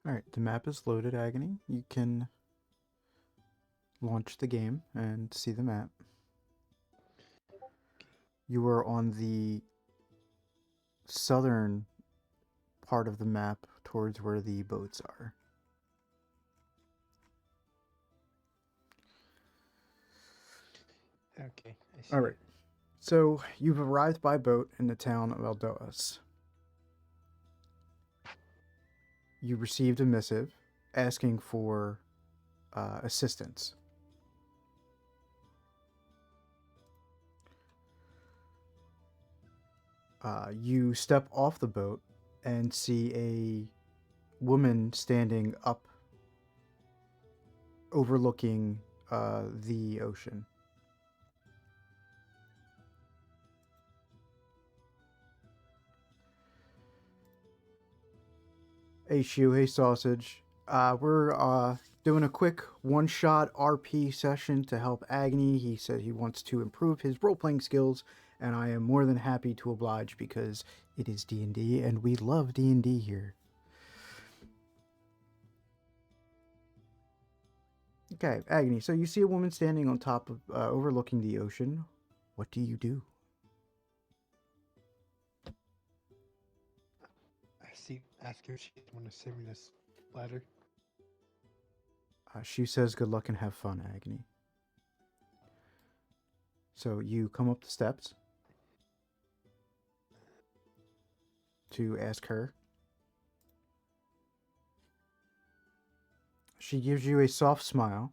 Alright, the map is loaded, Agony. You can launch the game and see the map. You are on the southern part of the map towards where the boats are. Okay, I see. Alright, so you've arrived by boat in the town of Eldoas. You received a missive asking for assistance. You step off the boat and see a woman standing up overlooking the ocean. Hey Shu, hey Sausage. We're doing a quick one-shot RP session to help Agni. He said he wants to improve his role-playing skills, and I am more than happy to oblige because it is D&D, and we love D&D here. Okay, Agni, so you see a woman standing on top of, overlooking the ocean. What do you do? Ask her if she want to send me this ladder. Shu says good luck and have fun, Agni. So you come up the steps to ask her. She gives you a soft smile.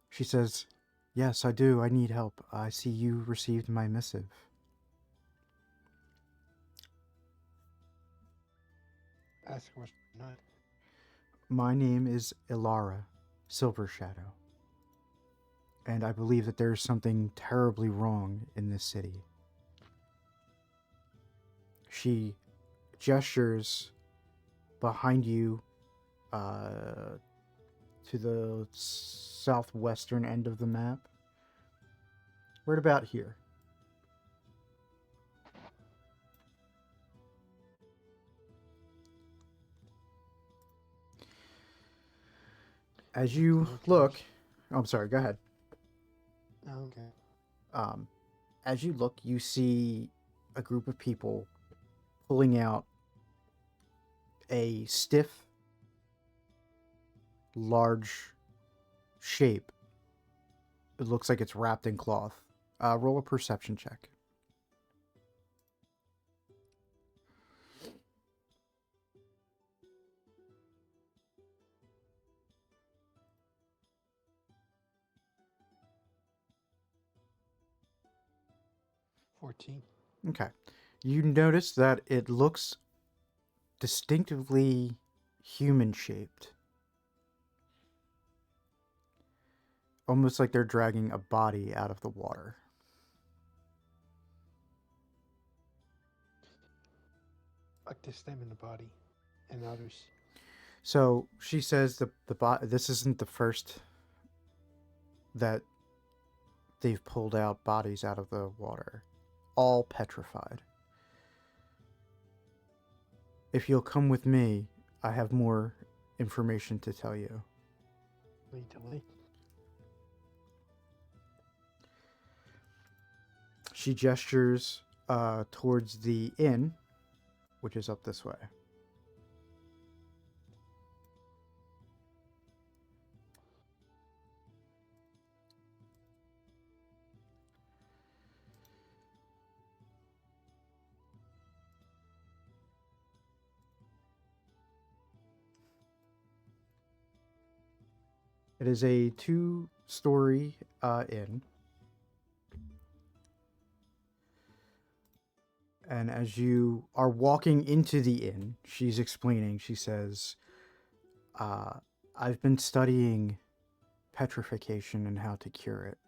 She says, "Yes, I do. I need help. I see you received my missive." Ask her what's not. My name is Ilara, Silver Shadow, and I believe that there is something terribly wrong in this city. She gestures behind you to the southwestern end of the map. Right about here. As you look, I'm sorry, go ahead. Oh, okay. As you look, you see a group of people pulling out a stiff, large shape. It looks like it's wrapped in cloth. Roll a perception check. $14. Okay. You notice that it looks distinctively human shaped. Almost like they're dragging a body out of the water. Like to stem in the body and others. So she says this isn't the first that they've pulled out bodies out of the water, all petrified. If you'll come with me, I have more information to tell you. Lead to lead. She gestures towards the inn, which is up this way. It is a 2-story inn. And as you are walking into the inn, she's explaining, she says, I've been studying petrification and how to cure it.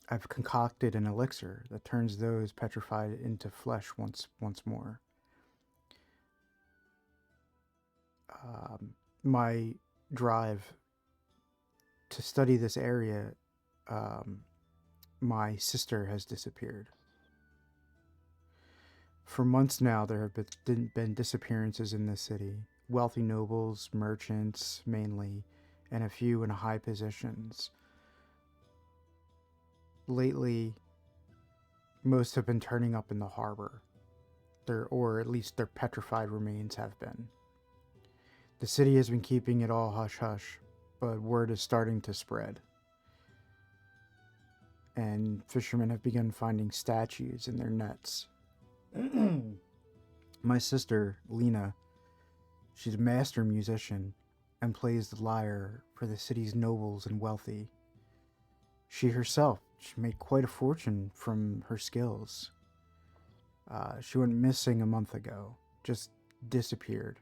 I've concocted an elixir that turns those petrified into flesh once more. My drive to study this area, my sister has disappeared. For months now, there have been disappearances in this city. Wealthy nobles, merchants mainly, and a few in high positions. Lately, most have been turning up in the harbor, or at least their petrified remains have been. The city has been keeping it all hush hush, but word is starting to spread. And fishermen have begun finding statues in their nets. My sister, Lena, she's a master musician and plays the lyre for the city's nobles and wealthy. She made quite a fortune from her skills. She went missing a month ago, just disappeared.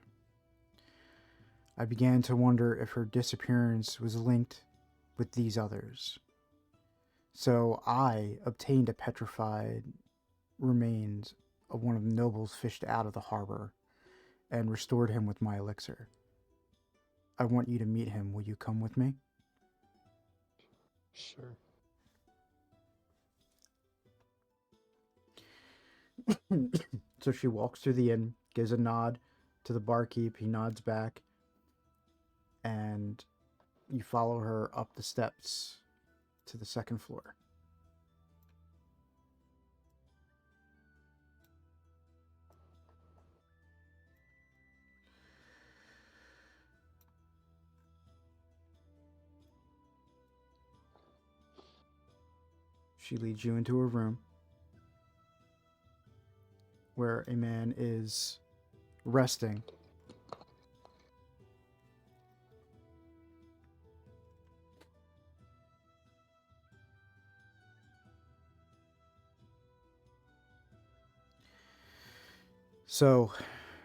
I began to wonder if her disappearance was linked with these others. So I obtained a petrified remains of one of the nobles fished out of the harbor and restored him with my elixir. I want you to meet him. Will you come with me? Sure. So she walks through the inn, gives a nod to the barkeep. He nods back, and you follow her up the steps to the second floor. She leads you into a room where a man is resting. So,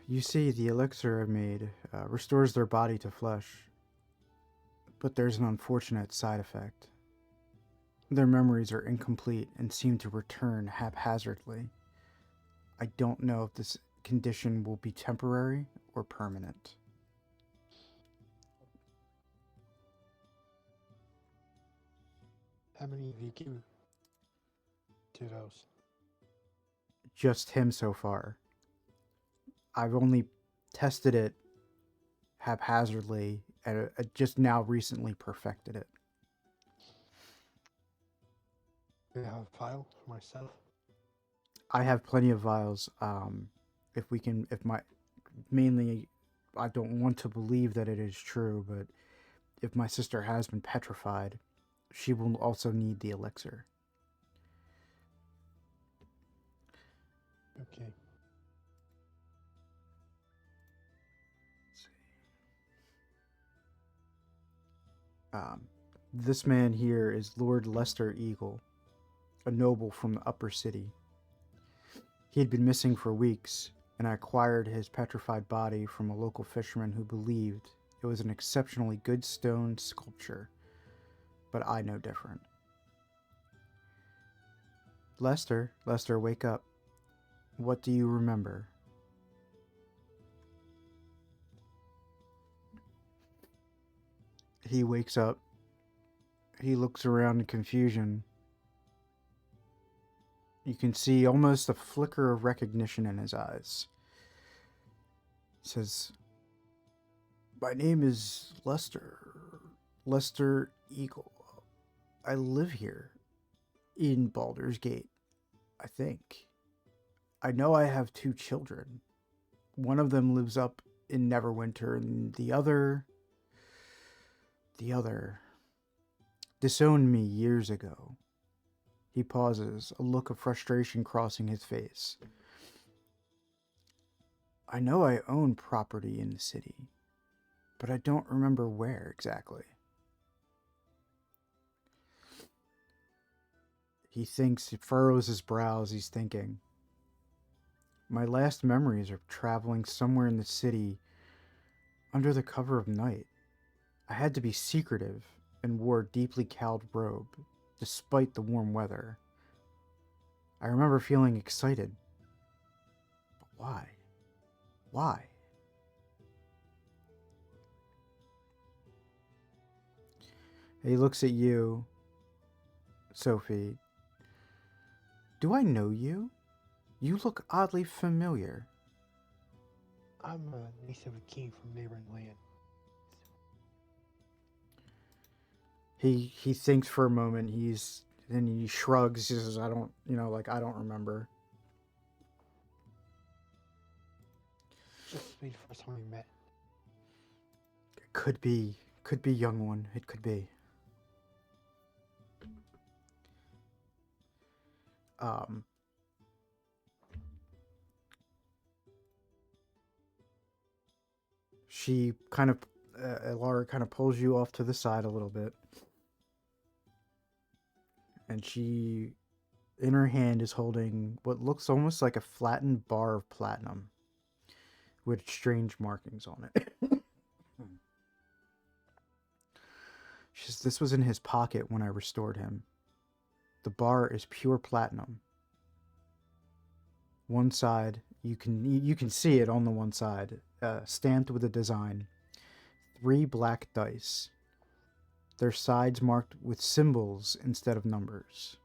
you see the elixir I made restores their body to flesh, but there's an unfortunate side effect. Their memories are incomplete and seem to return haphazardly. I don't know if this condition will be temporary or permanent. How many have you given to those? Just him so far. I've only tested it haphazardly and just now recently perfected it. Do you have a file for myself? I have plenty of vials. Mainly, I don't want to believe that it is true, but if my sister has been petrified, she will also need the elixir. Okay. This man here is Lord Lester Eagle, a noble from the upper city. He had been missing for weeks, and I acquired his petrified body from a local fisherman who believed it was an exceptionally good stone sculpture, but I know different. Lester, wake up. What do you remember? He wakes up. He looks around in confusion. You can see almost a flicker of recognition in his eyes. He says, "My name is Lester Eagle. I live here in Baldur's Gate, I think. I know I have 2 children. One of them lives up in Neverwinter, and the other disowned me years ago." He pauses, a look of frustration crossing his face. "I know I own property in the city, but I don't remember where exactly." He furrows his brows, he's thinking. "My last memories are traveling somewhere in the city under the cover of night. I had to be secretive and wore a deeply cowled robe, despite the warm weather. I remember feeling excited. But why? Why?" He looks at you, Sophie. "Do I know you?" You look oddly familiar. I'm a niece of a king from neighboring land. He thinks for a moment. Then he shrugs. He says, "I don't, I don't remember." Just be the first time we met. Could be young one. It could be. Um, she kind of, Laura kind of pulls you off to the side a little bit, and she, in her hand, is holding what looks almost like a flattened bar of platinum with strange markings on it. She says, "This was in his pocket when I restored him. The bar is pure platinum. One side, you can see it on the one side, stamped with a design. 3 black dice. Their sides marked with symbols instead of numbers.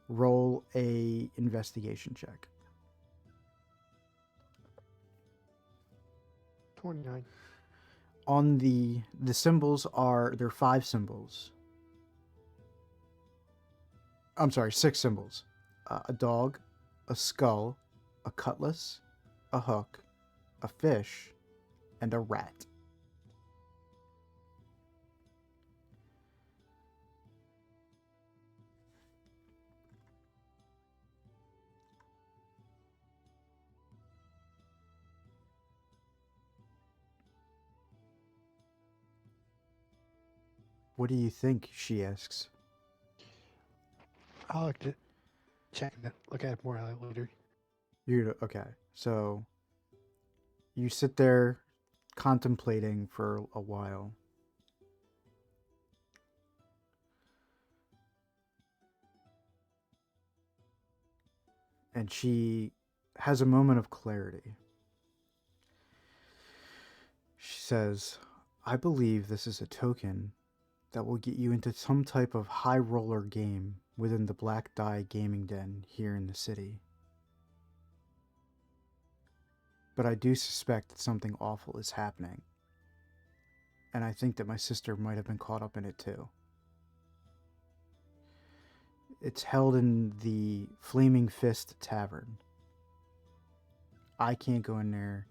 Roll a investigation check." 29. On the symbols they're 5 symbols. I'm sorry, 6 symbols. A dog, a skull, a cutlass, a hook, a fish, and a rat. "What do you think?" she asks. I'll like to look at it more later. Okay. So you sit there contemplating for a while. And she has a moment of clarity. She says, "I believe this is a token that will get you into some type of high roller game within the Black Die gaming den here in the city. But I do suspect that something awful is happening. And I think that my sister might have been caught up in it too. It's held in the Flaming Fist Tavern. I can't go in there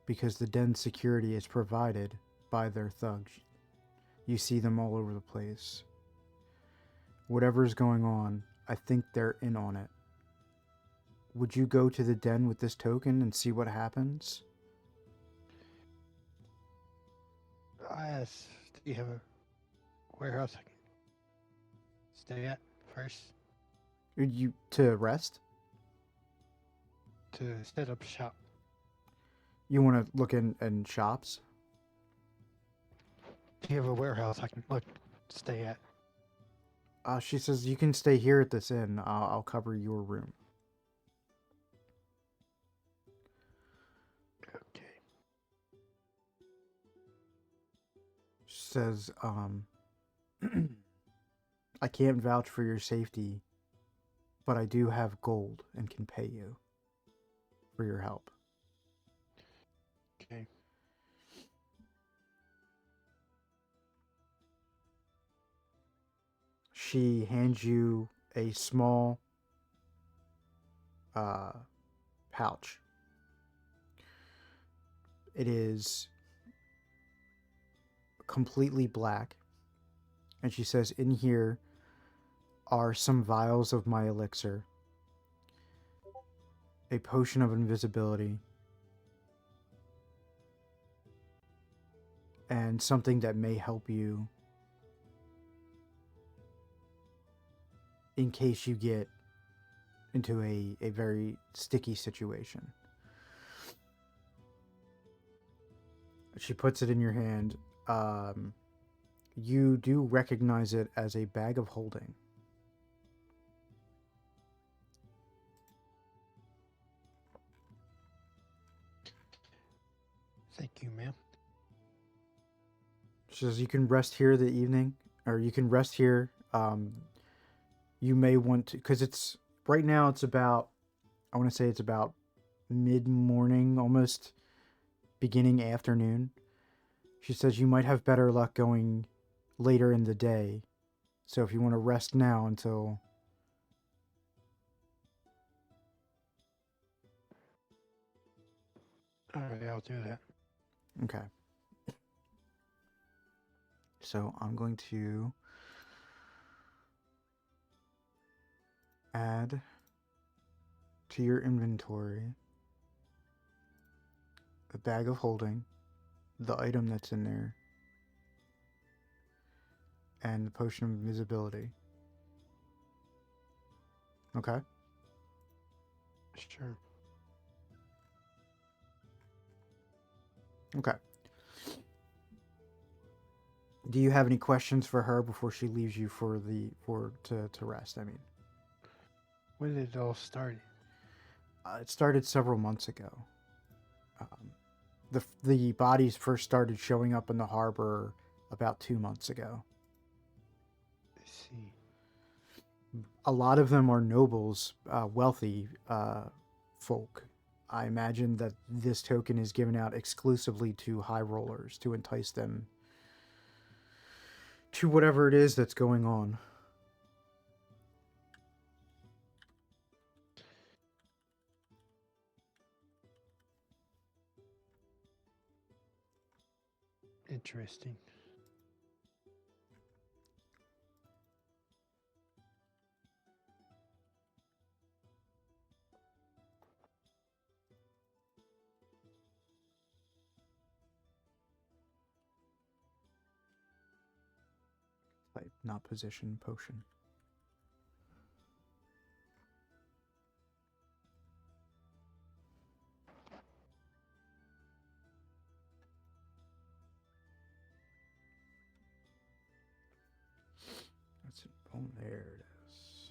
because the den security is provided by their thugs. You see them all over the place. Whatever's going on, I think they're in on it. Would you go to the den with this token and see what happens?" I asked, do you have a warehouse I can stay at first You to rest? to set up shop? You want to look in shops? Do you have a warehouse I can stay at? She says, "You can stay here at this inn. I'll cover your room." Okay. She says, "I can't vouch for your safety, but I do have gold and can pay you for your help." Okay. She hands you a small uh, pouch. It is completely black, and she says, "In here are some vials of my elixir, a potion of invisibility, and something that may help you in case you get into a very sticky situation." She puts it in your hand. You do recognize it as a bag of holding. Thank you, ma'am. She says, "You can rest here the evening, or you can rest here. You may want to, because it's right now it's about, I want to say it's about mid morning, almost beginning afternoon. She says you might have better luck going later in the day. So if you want to rest now until. All right, I'll do that. Okay. So I'm going to add to your inventory the bag of holding, the item that's in there, and the potion of invisibility. Okay? Sure. Okay. Do you have any questions for her before she leaves you to rest? I mean, When did it all start? it started several months ago. Um, the bodies first started showing up in the harbor about 2 months ago. I see. A lot of them are nobles, wealthy folk. I imagine that this token is given out exclusively to high rollers to entice them to whatever it is that's going on. Interesting. Type, not position, potion. That's it. Oh, there it is.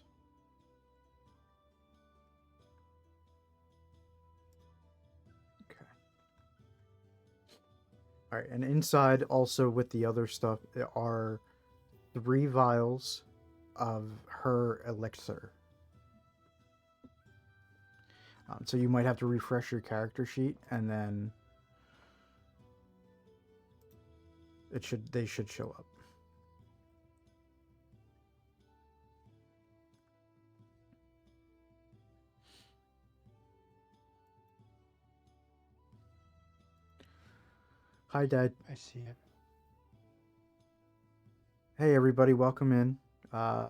Okay. All right, and inside also with the other stuff there are 3 vials of her elixir. So you might have to refresh your character sheet, and then they should show up. Hi, Dad. I see it. Hey, everybody, welcome in.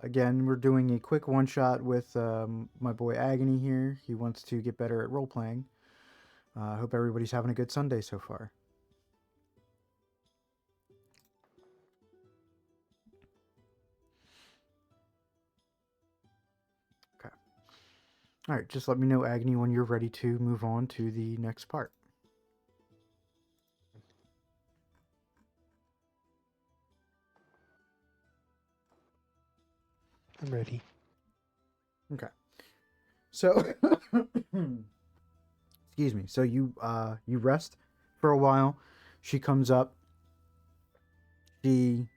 Again, we're doing a quick one shot with my boy Agony here. He wants to get better at role playing. I hope everybody's having a good Sunday so far. Okay. All right, just let me know, Agony, when you're ready to move on to the next part. I'm ready. Okay. So, excuse me. So you rest for a while. She comes up. She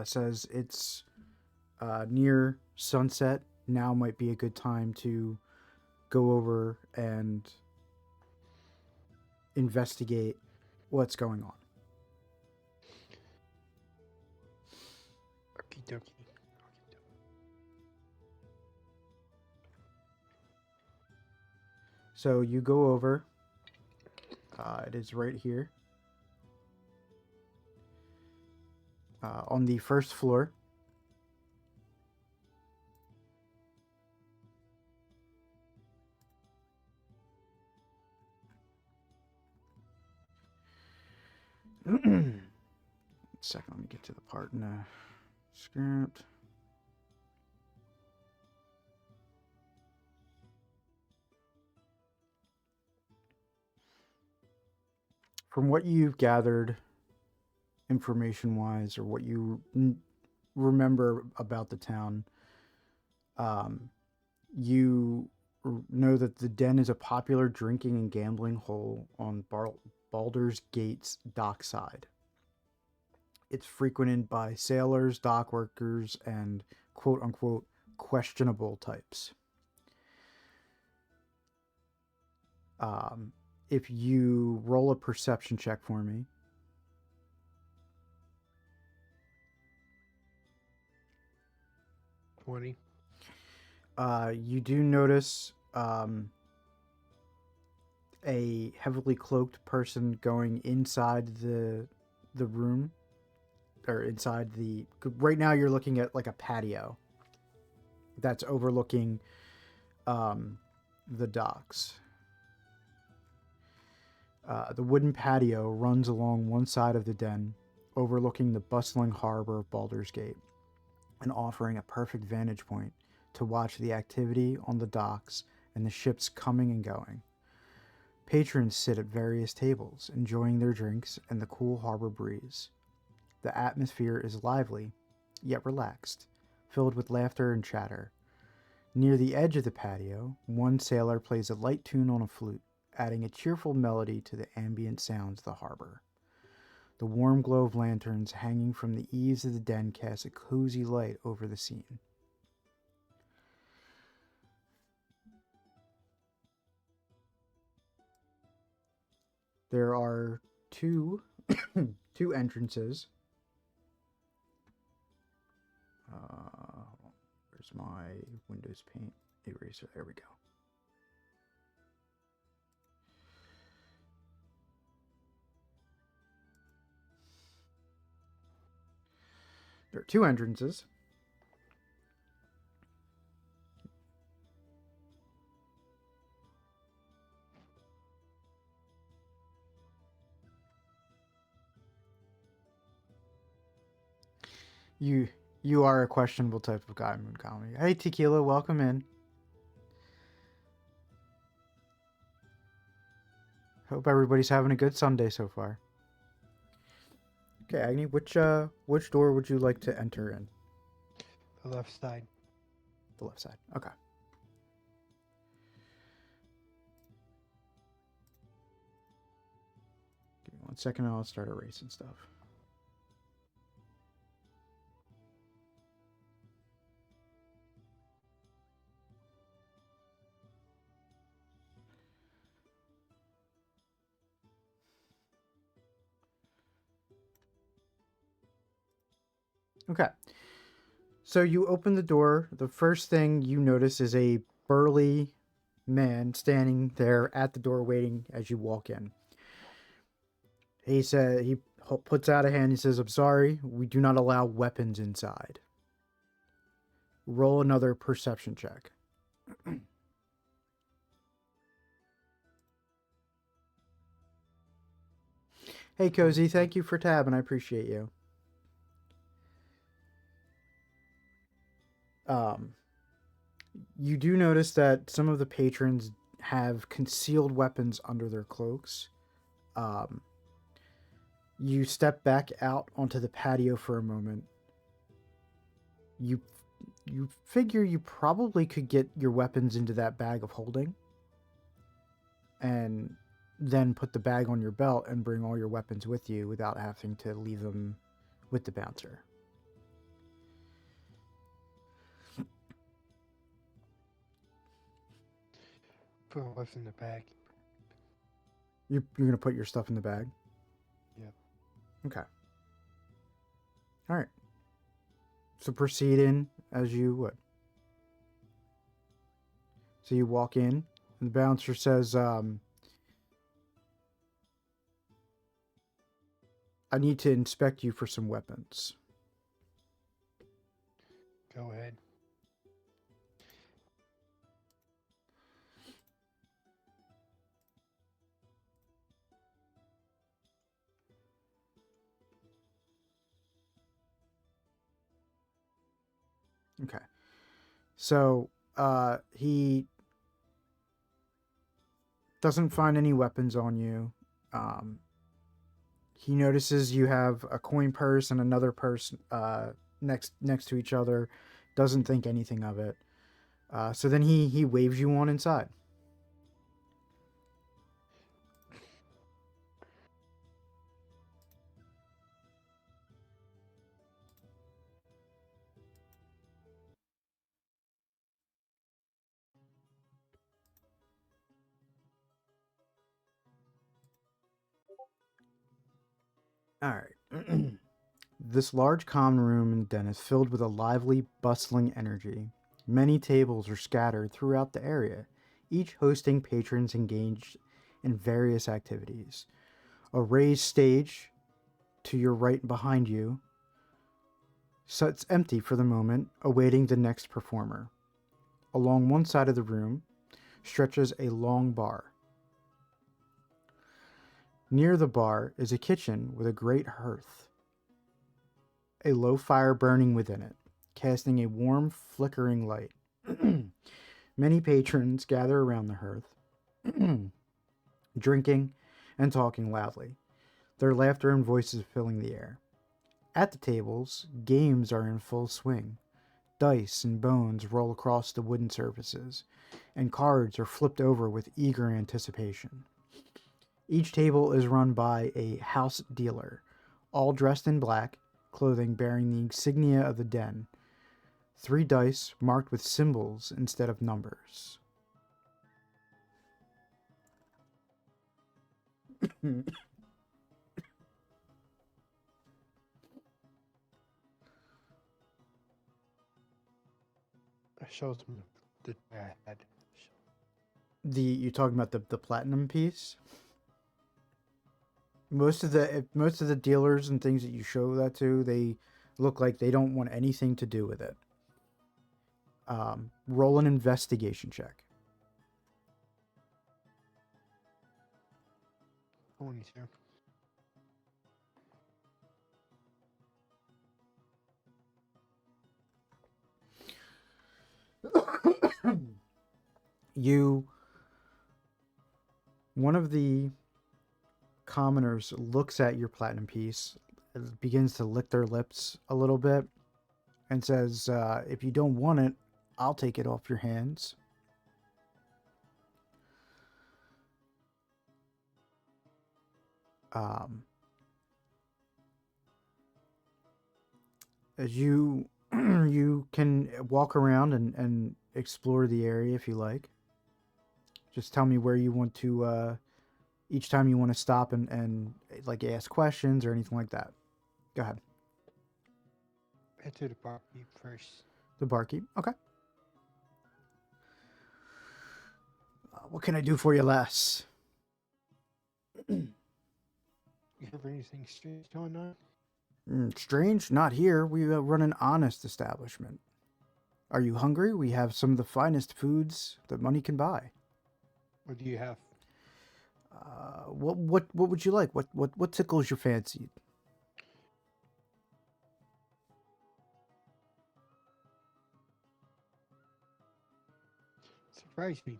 says it's near sunset. Now might be a good time to go over and investigate what's going on. Okie dokie. So you go over. It is right here on the first floor. Second, let me get to the part in the script. From what you've gathered, information wise, or what you remember about the town, you know that the Den is a popular drinking and gambling hole on Baldur's Gate's dockside. It's frequented by sailors, dock workers, and quote unquote questionable types. Um, if you roll a perception check for me, 20. you do notice a heavily cloaked person going inside the room, or inside the. Right now, you're looking at like a patio that's overlooking the docks. The wooden patio runs along one side of the den, overlooking the bustling harbor of Baldur's Gate, and offering a perfect vantage point to watch the activity on the docks and the ships coming and going. Patrons sit at various tables, enjoying their drinks and the cool harbor breeze. The atmosphere is lively, yet relaxed, filled with laughter and chatter. Near the edge of the patio, one sailor plays a light tune on a flute, adding a cheerful melody to the ambient sounds of the harbor. The warm glow of lanterns hanging from the eaves of the den casts a cozy light over the scene. There are two two entrances. Where's my Windows Paint eraser? There we go. There are two entrances. You are a questionable type of guy, Moon Comedy. Hey Tequila, welcome in. Hope everybody's having a good Sunday so far. Okay, Agni, which door would you like to enter in? The left side. The left side. Okay. Give me 1 second and I'll start erasing stuff. Okay. So you open the door. The first thing you notice is a burly man standing there at the door waiting as you walk in. He puts out a hand. He says, "I'm sorry, we do not allow weapons inside." Roll another perception check. Hey, Cozy, thank you for tabbing. I appreciate you. You do notice that some of the patrons have concealed weapons under their cloaks. Um, you step back out onto the patio for a moment. You figure you probably could get your weapons into that bag of holding, and then put the bag on your belt and bring all your weapons with you without having to leave them with the bouncer. Put what's in the bag. You're going to put your stuff in the bag? Yep. Okay. All right. So proceed in as you would. So you walk in, and the bouncer says, I need to inspect you for some weapons. Go ahead. Okay. So he doesn't find any weapons on you. He notices you have a coin purse and another purse next to each other. Doesn't think anything of it. So then he waves you on inside. All right. This large common room in the den is filled with a lively, bustling energy. Many tables are scattered throughout the area, each hosting patrons engaged in various activities. A raised stage to your right and behind you sits empty for the moment, awaiting the next performer. Along one side of the room stretches a long bar. Near the bar is a kitchen with a great hearth, a low fire burning within it, casting a warm, flickering light. Many patrons gather around the hearth, drinking and talking loudly, their laughter and voices filling the air. At the tables, games are in full swing. Dice and bones roll across the wooden surfaces, and cards are flipped over with eager anticipation. Each table is run by a house dealer, all dressed in black, clothing bearing the insignia of the den. 3 dice marked with symbols instead of numbers. I showed them the I had. You're talking about the platinum piece? Most of the dealers and things that you show that to, they look like they don't want anything to do with it. Roll an investigation check. 22. You, one of the commoners looks at your platinum piece, begins to lick their lips a little bit, and says, "If you don't want it, I'll take it off your hands." Um, as you you can walk around and explore the area if you like. Just tell me where you want to. Each time you want to stop and like ask questions or anything like that. Go ahead. Head to the barkeep first. The barkeep. Okay. What can I do for you, Les? You have anything strange going on? Strange? Not here. We run an honest establishment. Are you hungry? We have some of the finest foods that money can buy. What do you have? What would you like? What tickles your fancy? Surprise me.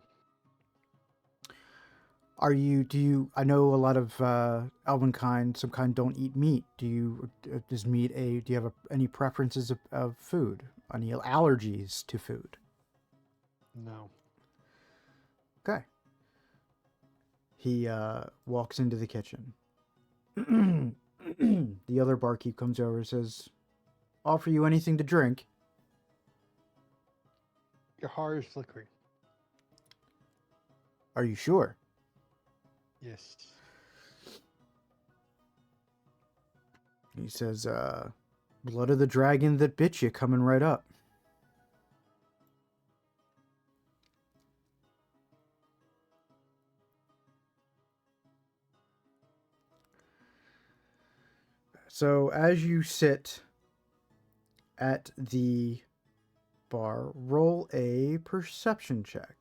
Do you, I know a lot of Elvenkind, some kind don't eat meat. Do you, does meat do you have any preferences of food? Any allergies to food? No. Okay. He walks into the kitchen. The other barkeep comes over and says, "Offer you anything to drink?" Your heart is flickering. Are you sure? Yes. He says, "Blood of the dragon that bit you coming right up." So as you sit at the bar, roll a perception check.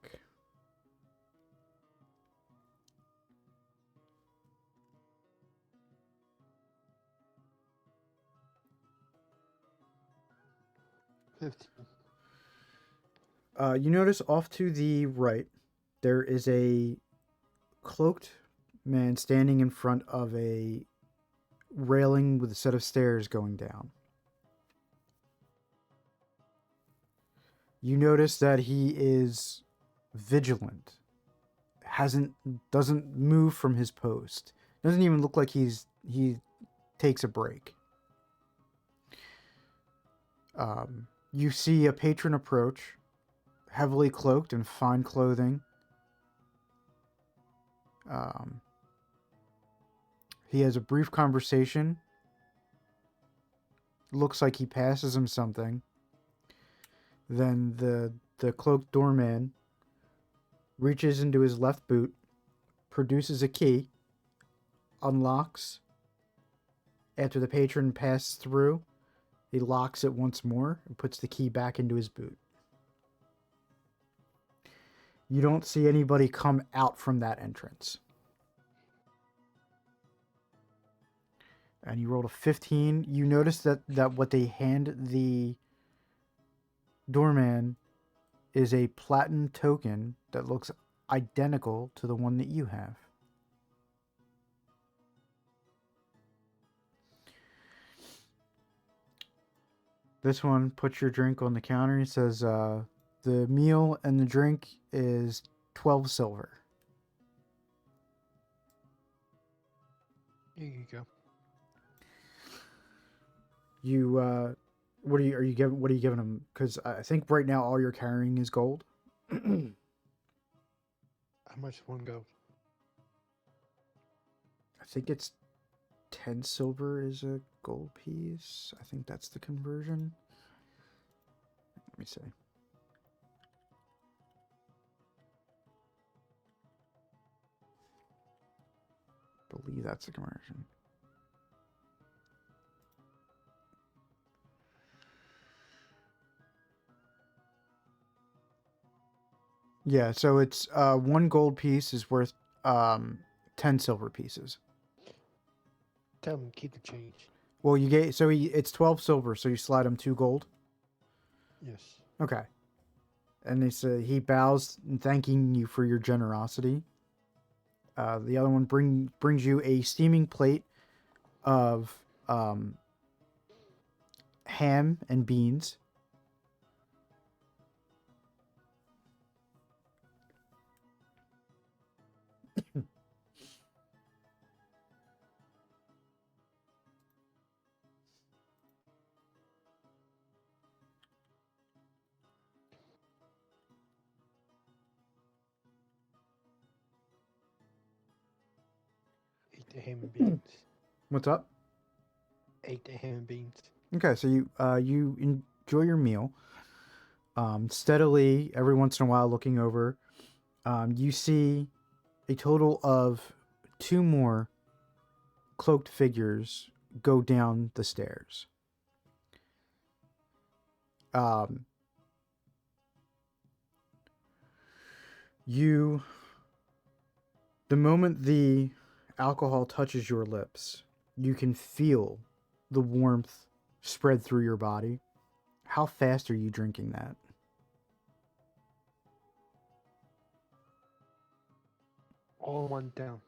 You notice off to the right, there is a cloaked man standing in front of a railing with a set of stairs going down. You notice that he is vigilant. Hasn't Doesn't move from his post. Doesn't even look like he takes a break. You see a patron approach, heavily cloaked in fine clothing. He has a brief conversation looks like he passes him something. Then the cloaked doorman reaches into his left boot, produces a key, unlocks. After the patron passes through, he locks it once more and puts the key back into his boot. You don't see anybody come out from that entrance. And you rolled a 15. You notice that what they hand the doorman is a platinum token that looks identical to the one that you have. This one puts your drink on the counter. It says the meal and the drink is 12 silver. Here you go. You what are you giving them? Because I think right now all you're carrying is gold. How much one goes? I think it's 10 silver is a gold piece. I think that's the conversion. Let me see. I believe that's the conversion. Yeah, so it's one gold piece is worth 10 silver pieces. Tell him keep the change. Well, it's 12 silver, so you slide him 2 gold. Yes. Okay. And he bows and thanking you for your generosity. The other one brings you a steaming plate of ham and beans. Eat the ham and beans. What's up? Ate the ham and beans. Okay, so you enjoy your meal. Steadily, every once in a while, looking over, you see a total of 2 more cloaked figures go down the stairs. The moment the alcohol touches your lips, you can feel the warmth spread through your body. How fast are you drinking that? All one down.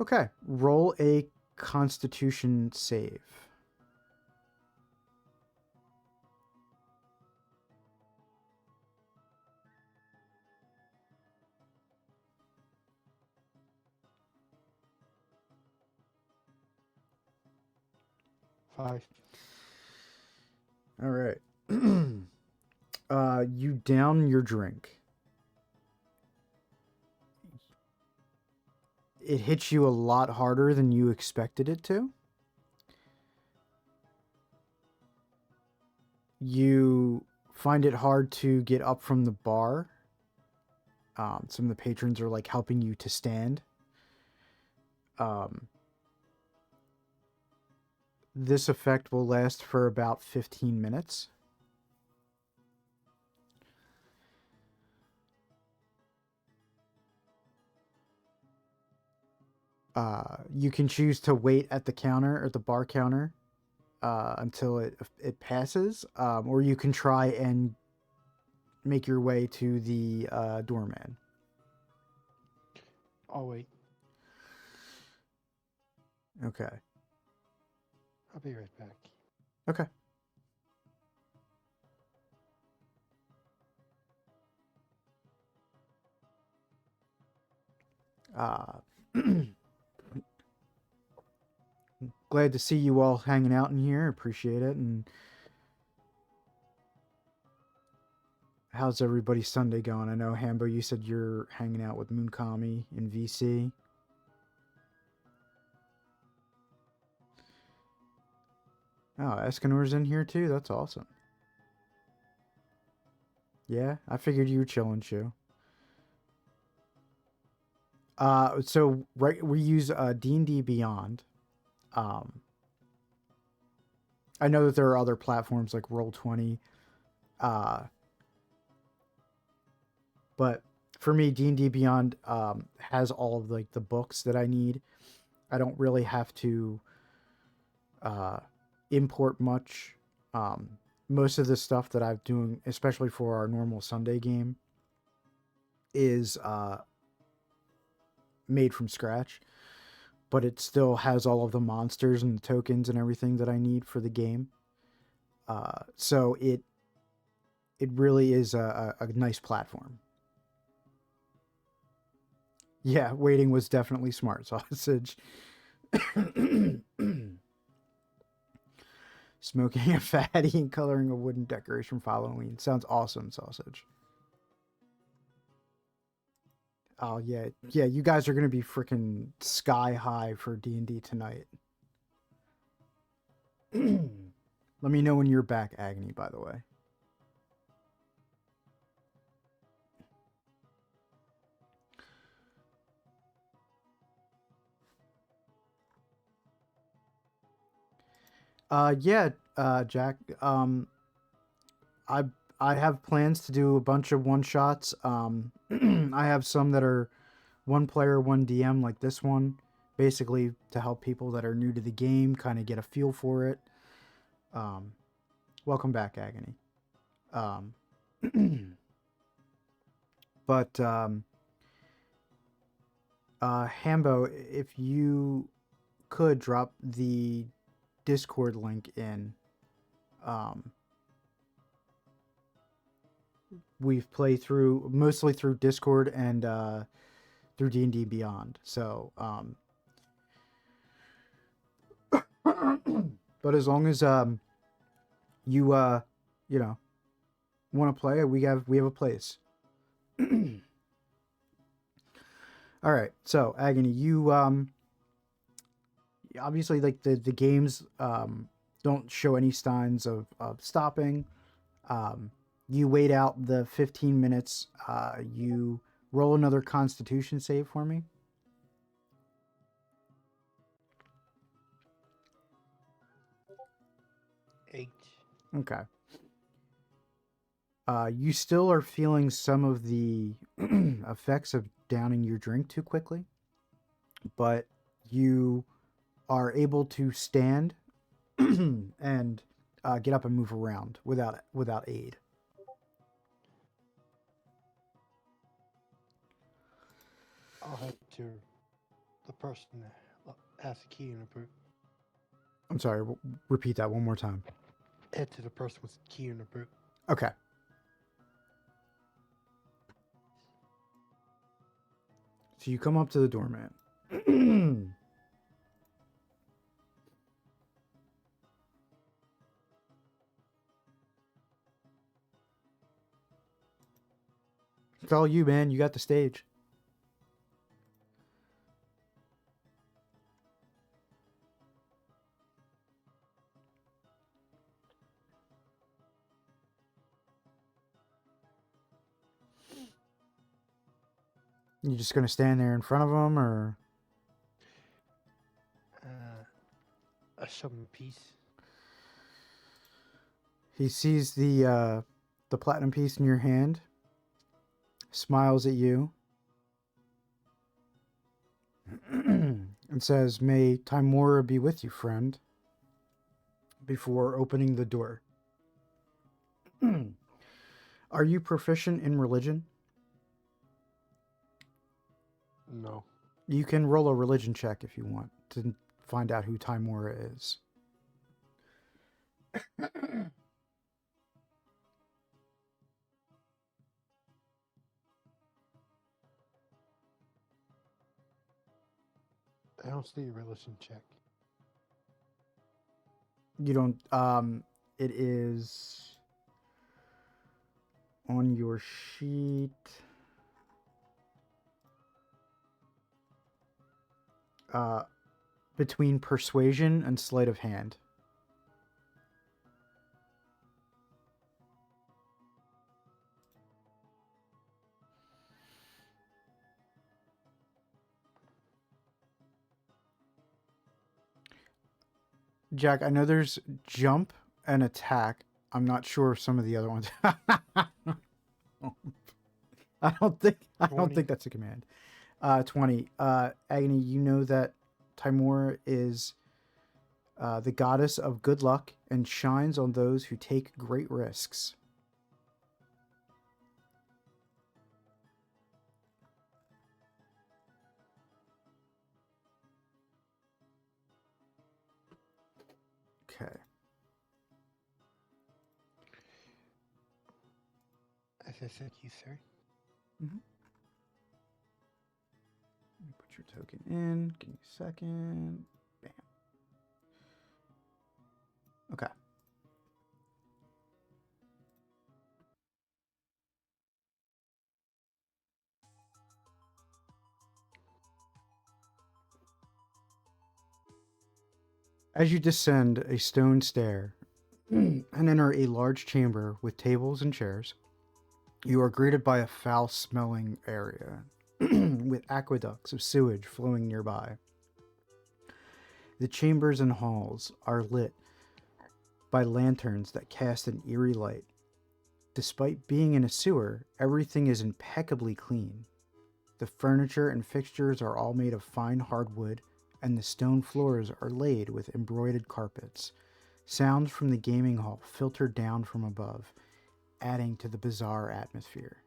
Okay, roll a Constitution save. Five. All right. You down your drink. It hits you a lot harder than you expected it to. You find it hard to get up from the bar. Some of the patrons are like helping you to stand. This effect will last for about 15 minutes. You can choose to wait at the counter or the bar counter until it passes, or you can try and make your way to the doorman. I'll wait. Okay. I'll be right back. Okay. Glad to see you all hanging out in here. Appreciate it. And how's everybody's Sunday going? I know, Hambo, you said you're hanging out with Moonkami in VC. Oh, Escanor's in here too. That's awesome. Yeah, I figured you were chilling, Shu. So right, we use D&D Beyond. Um, I know that there are other platforms like Roll20, uh, but for me, D&D Beyond has all of like the books that I need. I don't really have to uh, import much. Um, Most of the stuff that I'm doing, especially for our normal Sunday game, is made from scratch, but it still has all of the monsters and the tokens and everything that I need for the game. So it really is a nice platform. Yeah, waiting was definitely smart, sausage. Smoking a fatty and coloring a wooden decoration for Halloween. Sounds awesome, sausage. Oh yeah, yeah. You guys are gonna be freaking sky high for D&D tonight. Let me know when you're back, Agony. By the way. Yeah, Jack. I I have plans to do a bunch of one shots. I have some that are one player, one DM, like this one, basically to help people that are new to the game kind of get a feel for it. Um, Welcome back, Agony. Um, but Hambo, if you could drop the Discord link in, um, we've played through mostly through Discord and through D&D Beyond. So, but as long as you you know want to play, we have a place. All right, so Agony, you obviously like the games don't show any signs of stopping. Um, you wait out the 15 minutes. You roll another Constitution save for me. 8. Okay. You still are feeling some of the effects of downing your drink too quickly, but you are able to stand and get up and move around without aid. I'll head to the person that has the key and approve. I'm sorry. Repeat that one more time. Head to the person with the key and approve. Okay. So you come up to the doorman. It's all you, man. You got the stage. You just gonna stand there in front of him, or I show him a piece. he sees the platinum piece in your hand, smiles at you, and says, "May Timora be with you, friend." Before opening the door. Are you proficient in religion? No. You can roll a religion check if you want to find out who Timora is. I don't see a religion check. You don't. It is on your sheet. Uh, Between persuasion and sleight of hand. Jack, I know there's jump and attack. I'm not sure if some of the other ones. I don't 20. think that's a command. 20. Agony, you know that Timora is the goddess of good luck and shines on those who take great risks. Okay. As I said, you, sir. Mm-hmm. Put your token in. Give me a second. Bam. Okay. As you descend a stone stair and enter a large chamber with tables and chairs, you are greeted by a foul smelling area with aqueducts of sewage flowing nearby. The chambers and halls are lit by lanterns that cast an eerie light. Despite being in a sewer, everything is impeccably clean. The furniture and fixtures are all made of fine hardwood, and the stone floors are laid with embroidered carpets. Sounds from the gaming hall filter down from above, adding to the bizarre atmosphere.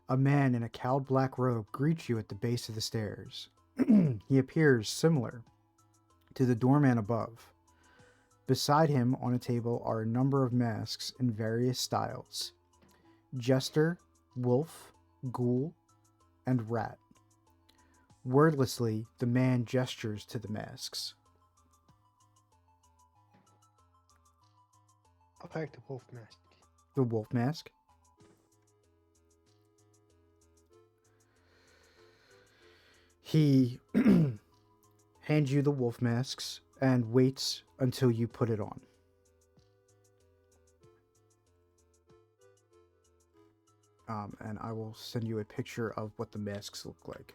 A man in a cowled black robe greets you at the base of the stairs. He appears similar to the doorman above. Beside him on a table are a number of masks in various styles: jester, wolf, ghoul, and rat. Wordlessly, the man gestures to the masks. I'll take the wolf mask. The wolf mask. He hands you the wolf masks and waits until you put it on. And I will send you a picture of what the masks look like.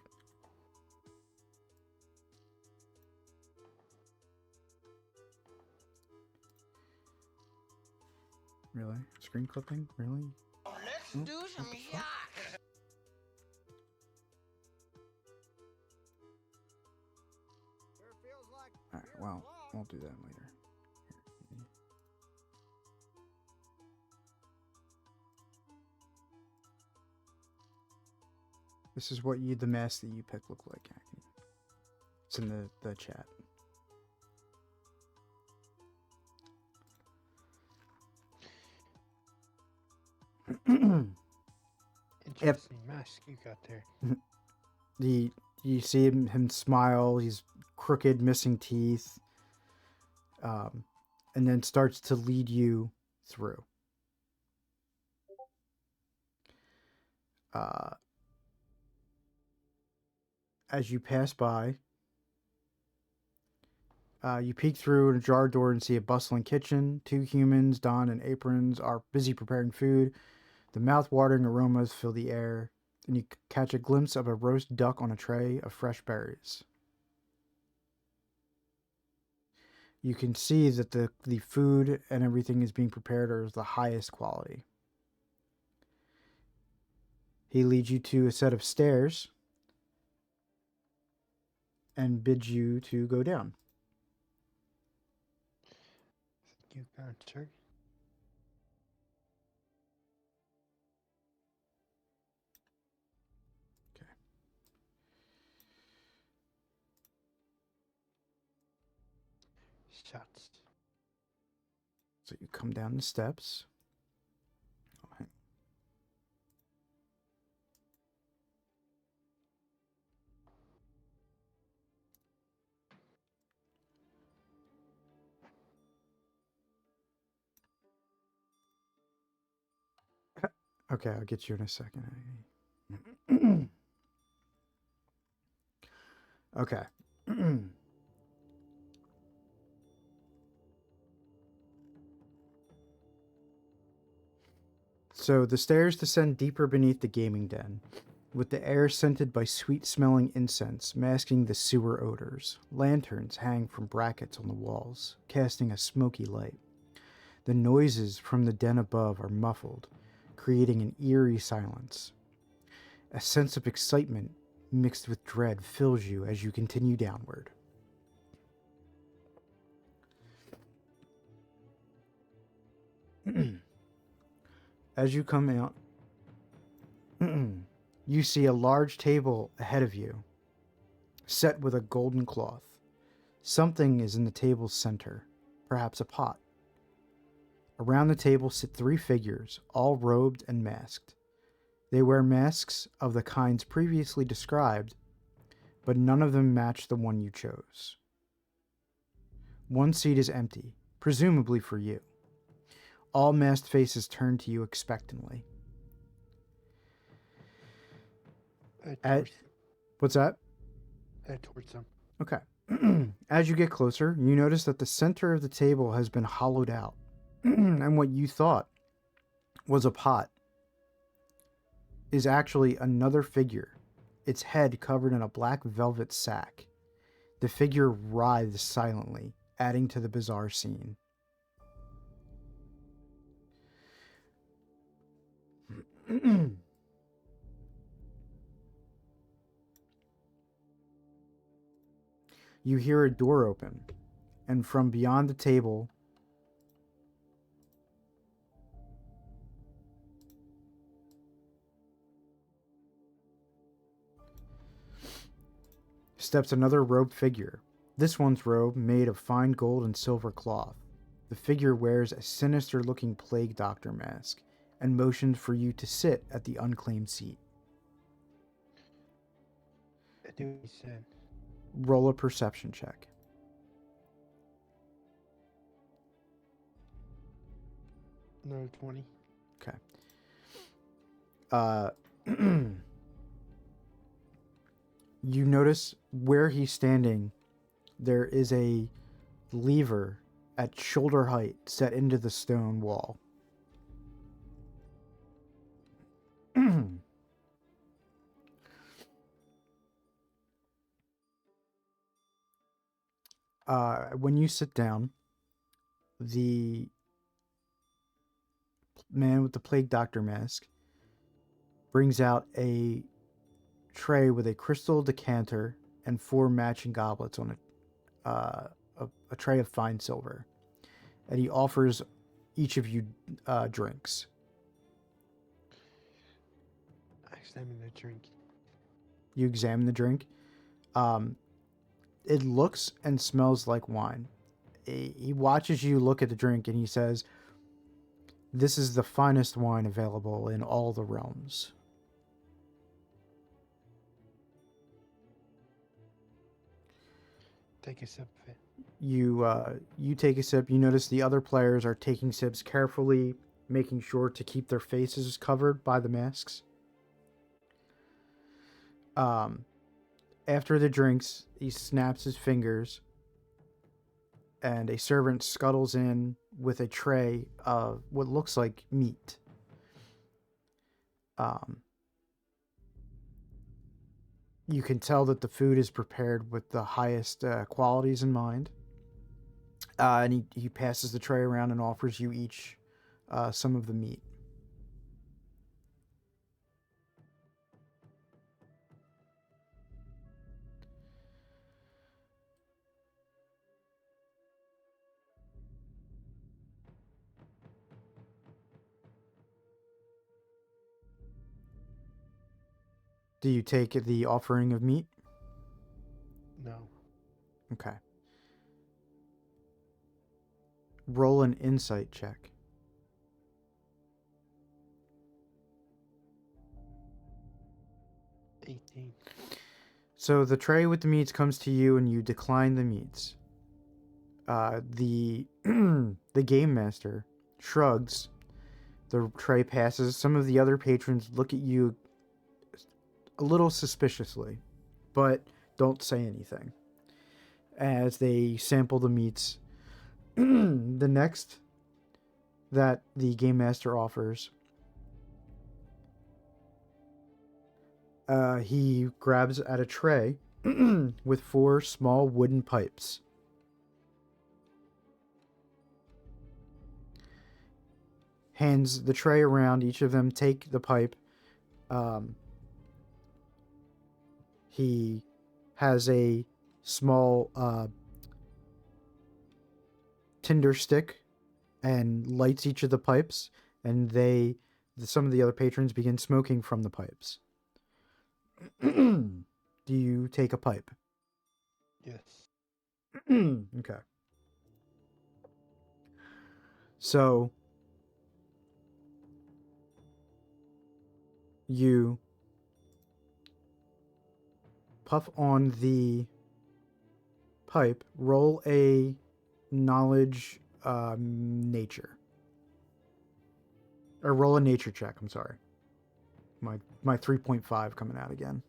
Really? Screen clipping? Really? Let's do some yacht. Alright, well, I'll do that later. Here. This is what the mask that you pick look like. It's in the chat. Interesting mask you got there. You see him smile. He's crooked, missing teeth, and then starts to lead you through. As you pass by, you peek through an ajar door and see a bustling kitchen. Two humans donned in aprons are busy preparing food. The mouth-watering aromas fill the air, and you catch a glimpse of a roast duck on a tray of fresh berries. You can see that the food and everything is being prepared are of the highest quality. He leads you to a set of stairs and bids you to go down. You got sir. Okay. Shots. So you come down the steps. Okay, I'll get you in a second. Okay. So the stairs descend deeper beneath the gaming den. with the air scented by sweet-smelling incense masking the sewer odors. Lanterns hang from brackets on the walls, casting a smoky light. The noises from the den above are muffled, creating an eerie silence. A sense of excitement mixed with dread fills you as you continue downward. As you come out, you see a large table ahead of you, set with a golden cloth. Something is in the table's center, perhaps a pot. Around the table sit 3 figures, all robed and masked. They wear masks of the kinds previously described, but none of them match the one you chose. One seat is empty, presumably for you. All masked faces turn to you expectantly. What's that? Head towards them. Okay. As you get closer, you notice that the center of the table has been hollowed out, and what you thought was a pot is actually another figure, its head covered in a black velvet sack. The figure writhes silently, adding to the bizarre scene. You hear a door open, and from beyond the table, steps another robed figure. This one's robe made of fine gold and silver cloth. The figure wears a sinister-looking plague doctor mask and motions for you to sit at the unclaimed seat. I do what he said. Roll a perception check. Another 20. Okay. You notice where he's standing, there is a lever at shoulder height set into the stone wall. When you sit down, the man with the plague doctor mask brings out a tray with a crystal decanter and 4 matching goblets on a tray of fine silver, and he offers each of you drinks. I examine the drink. You examine the drink. It looks and smells like wine. He watches you look at the drink and he says, "This is the finest wine available in all the realms." Take a sip of it. You take a sip. You notice the other players are taking sips carefully, making sure to keep their faces covered by the masks. After the drinks, he snaps his fingers, and a servant scuttles in with a tray of what looks like meat. You can tell that the food is prepared with the highest qualities in mind. And he passes the tray around and offers you each some of the meat. Do you take the offering of meat? No. Okay. Roll an insight check. 18. So the tray with the meats comes to you and you decline the meats. The the game master shrugs. The tray passes. Some of the other patrons look at you a little suspiciously, but don't say anything as they sample the meats. The next that the game master offers He grabs at a tray with 4 small wooden pipes. Hands the tray around. Each of them take the pipe. He has a small tinder stick and lights each of the pipes, and some of the other patrons begin smoking from the pipes. Do you take a pipe? Yes. Okay. So you puff on the pipe, roll a knowledge nature. Or roll a nature check, I'm sorry. My 3.5 coming out again.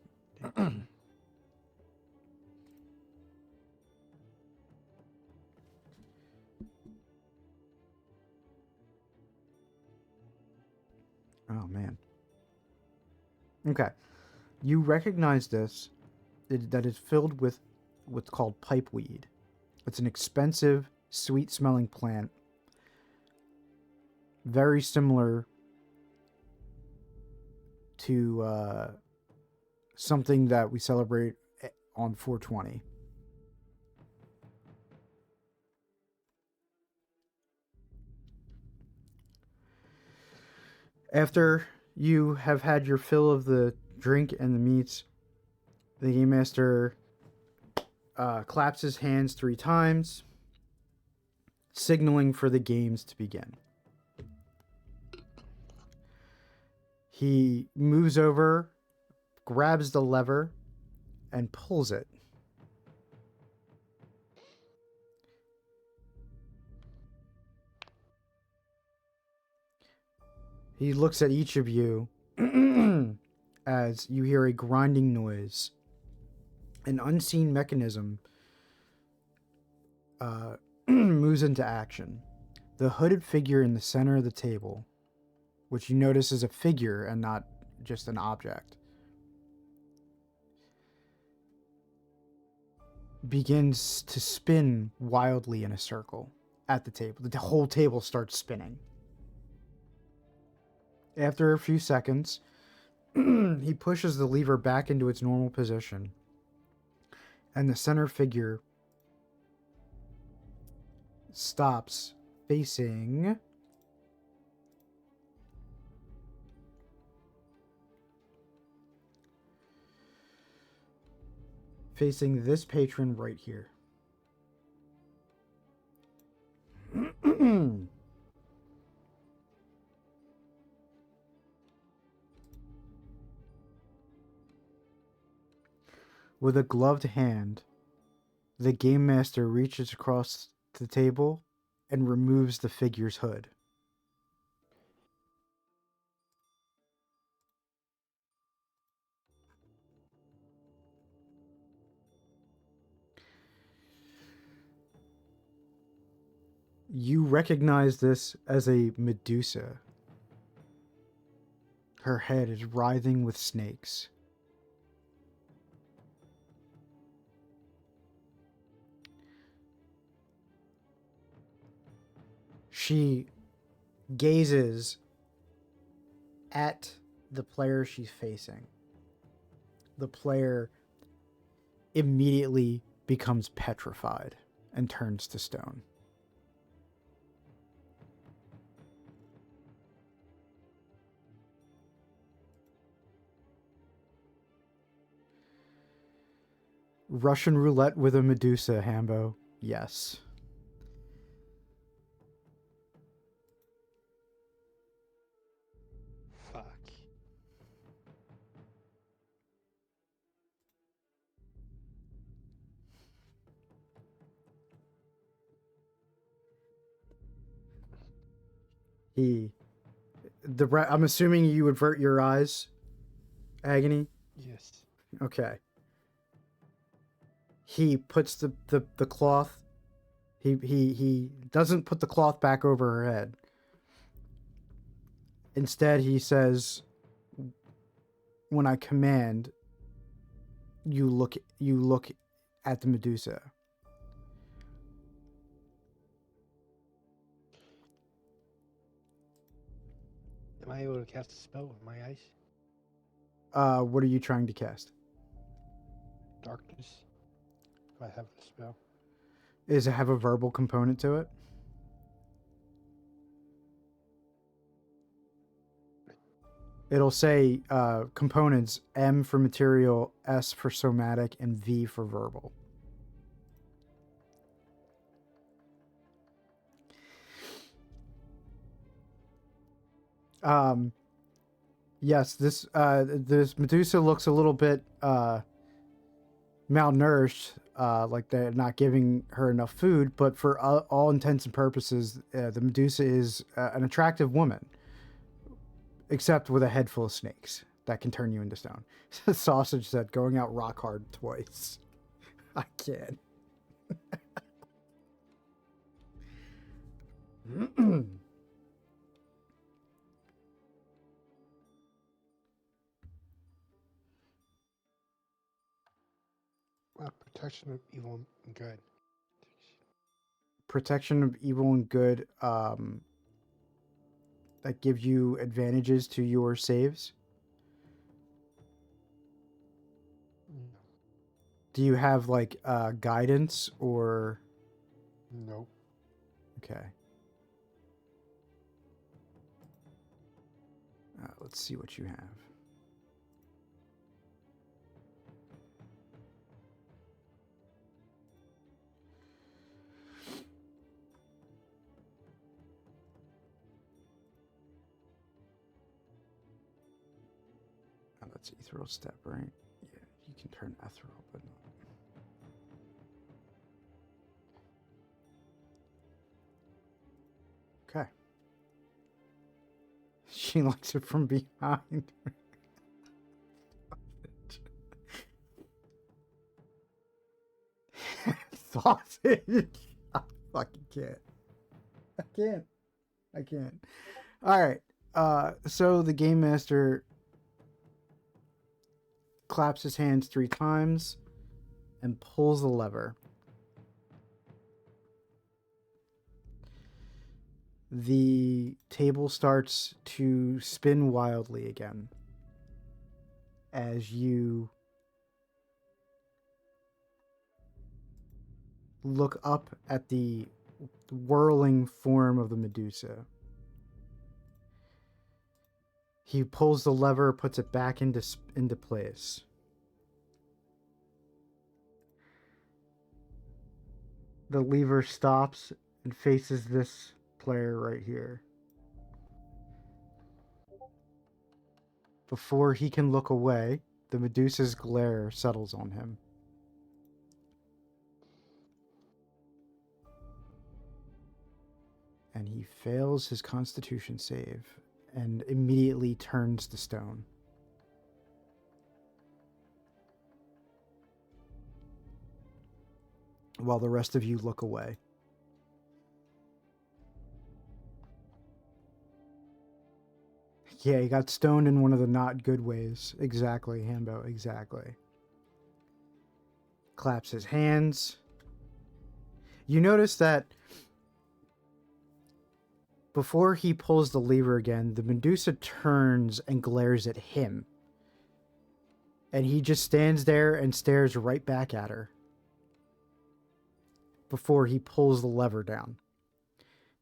Oh, man. Okay. You recognize this, that is filled with what's called pipeweed. It's an expensive, sweet-smelling plant. Very similar to something that we celebrate on 420. After you have had your fill of the drink and the meats, the game master claps his hands 3 times, signaling for the games to begin. He moves over, grabs the lever, and pulls it. He looks at each of you as you hear a grinding noise. An unseen mechanism moves into action. The hooded figure in the center of the table, which you notice is a figure and not just an object, begins to spin wildly in a circle at the table. The whole table starts spinning. After a few seconds, he pushes the lever back into its normal position, and the center figure stops facing this patron right here. With a gloved hand, the game master reaches across the table and removes the figure's hood. You recognize this as a Medusa. Her head is writhing with snakes. She gazes at the player she's facing. The player immediately becomes petrified and turns to stone. Russian roulette with a Medusa, Hambo. Yes. Fuck. I'm assuming you avert your eyes, Agony? Yes. Okay. He puts the cloth. He doesn't put the cloth back over her head. Instead, he says, when I command, you look at the Medusa. Am I able to cast a spell with my eyes? What are you trying to cast? Darkness. If I have a spell. Does it have a verbal component to it? It'll say components: M for material, S for somatic, and V for verbal. Yes, this Medusa looks a little bit malnourished, like they're not giving her enough food. But for all intents and purposes, the Medusa is an attractive woman, except with a head full of snakes that can turn you into stone. Sausage said, "Going out rock hard twice." I can't. Protection of evil and good. Protection of evil and good. That gives you advantages to your saves. Do you have like guidance or? Nope. Okay. Let's see what you have. That's ethereal step, right? Yeah, you can turn ethereal, but not. Okay. She likes it from behind. Sausage. I fucking can't. I can't. All right. So the game master claps his hands 3 times and pulls the lever. The table starts to spin wildly again as you look up at the whirling form of the Medusa. He pulls the lever, puts it back into place. The lever stops and faces this player right here. Before he can look away, the Medusa's glare settles on him. And he fails his Constitution save and immediately turns to stone. While the rest of you look away. Yeah, he got stoned in one of the not good ways. Exactly, Hambo, exactly. Claps his hands. You notice that before he pulls the lever again, the Medusa turns and glares at him. And he just stands there and stares right back at her before he pulls the lever down.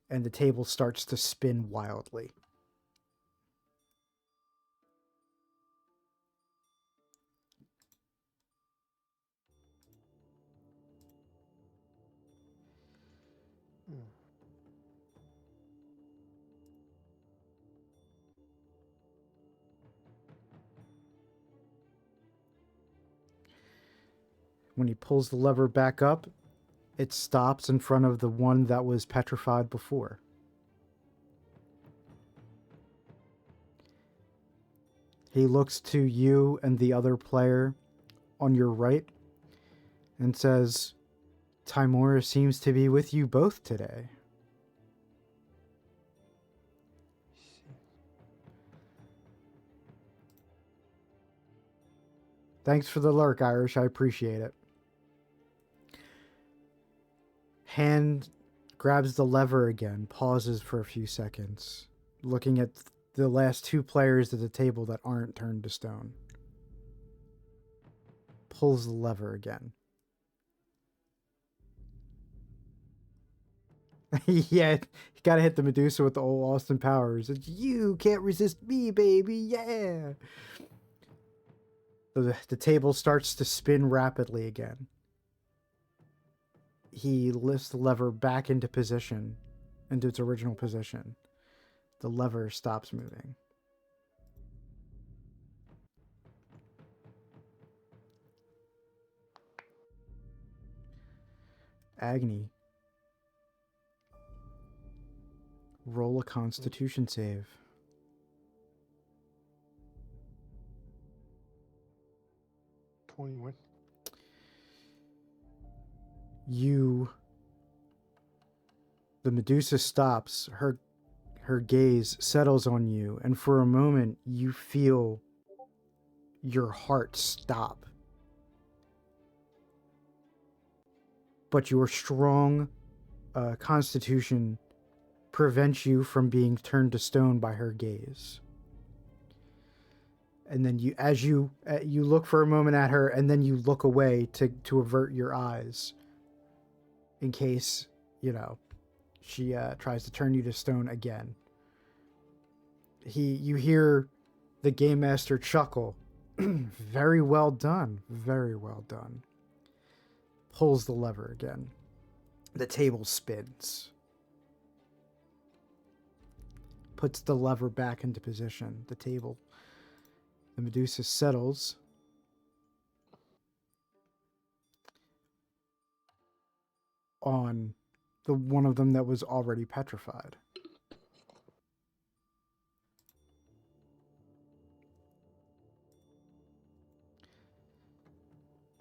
And the table starts to spin wildly. When he pulls the lever back up, it stops in front of the one that was petrified before. He looks to you and the other player on your right and says, "Timora seems to be with you both today." Thanks for the lurk, Irish. I appreciate it. Hand grabs the lever again, pauses for a few seconds, looking at the last two players at the table that aren't turned to stone. Pulls the lever again. Yeah, you gotta hit the Medusa with the old Austin Powers. It's, you can't resist me, baby. Yeah. So the table starts to spin rapidly again. He lifts the lever back into position, into its original position. The lever stops moving. Agony. Roll a Constitution save. 21. The Medusa stops. Her gaze settles on you, and for a moment you feel your heart stop. But your strong constitution prevents you from being turned to stone by her gaze. And then you look for a moment at her, and then you look away to avert your eyes in case, she tries to turn you to stone again. You hear the game master chuckle. Very well done. Very well done. Pulls the lever again. The table spins. Puts the lever back into position. The Medusa settles. On the one of them that was already petrified.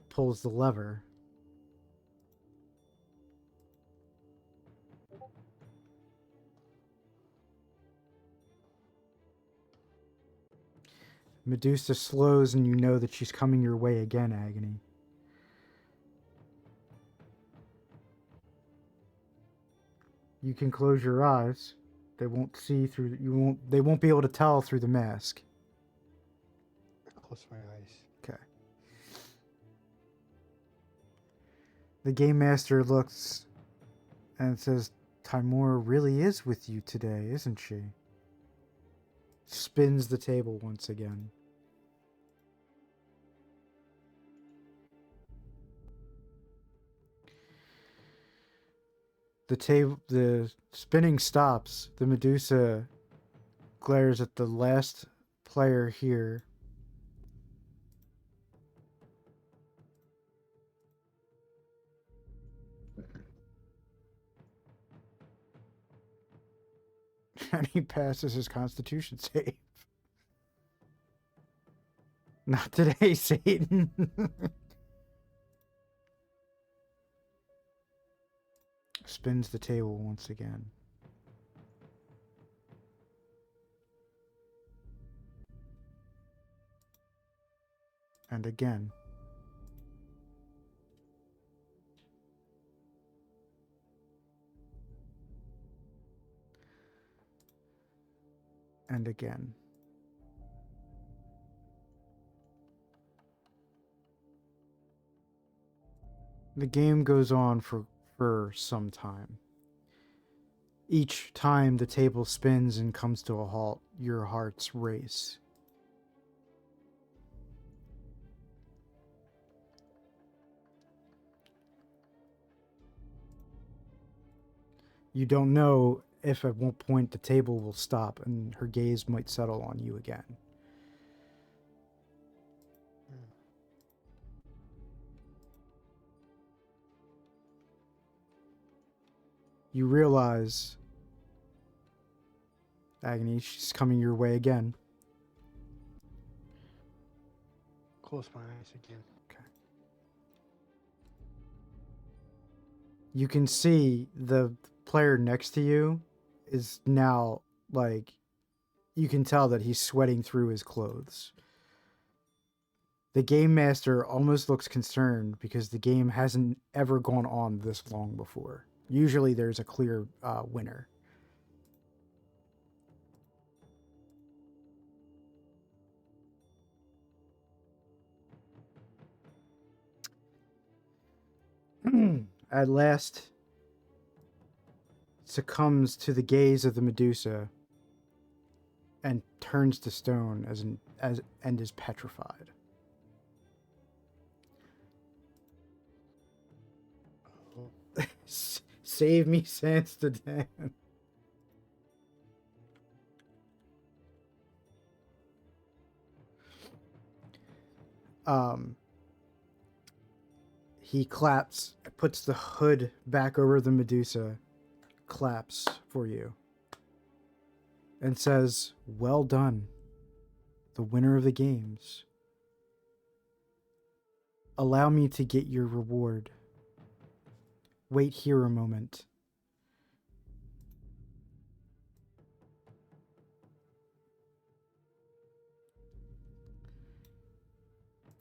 Pulls the lever. Medusa slows, and you know that she's coming your way again, Agony. You can close your eyes. They won't see through. They won't be able to tell through the mask. Close my eyes. Okay. The game master looks and says, "Timora really is with you today, isn't she?" Spins the table once again. The spinning stops. The Medusa glares at the last player here. And he passes his Constitution save. Not today, Satan. Spins the table once again. And again. And again. The game goes on for some time. Each time the table spins and comes to a halt, your hearts race. You don't know if at one point the table will stop and her gaze might settle on you again. You realize, Agony, she's coming your way again. Close my eyes again. Okay. You can see the player next to you is now, like, you can tell that he's sweating through his clothes. The game master almost looks concerned because the game hasn't ever gone on this long before. Usually there's a clear winner. At last succumbs to the gaze of the Medusa and turns to stone and is petrified. Save me, Sanstadan. He claps, puts the hood back over the Medusa, claps for you, and says, "Well done, the winner of the games. Allow me to get your reward. Wait here a moment."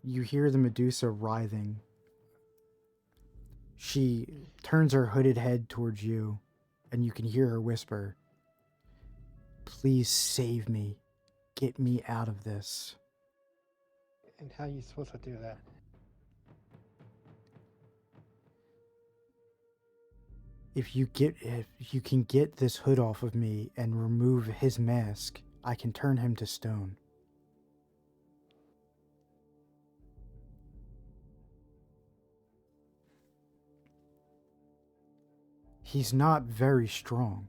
You hear the Medusa writhing. She turns her hooded head towards you, and you can hear her whisper, "Please save me. Get me out of this." And how are you supposed to do that? If you can get this hood off of me and remove his mask, I can turn him to stone. He's not very strong.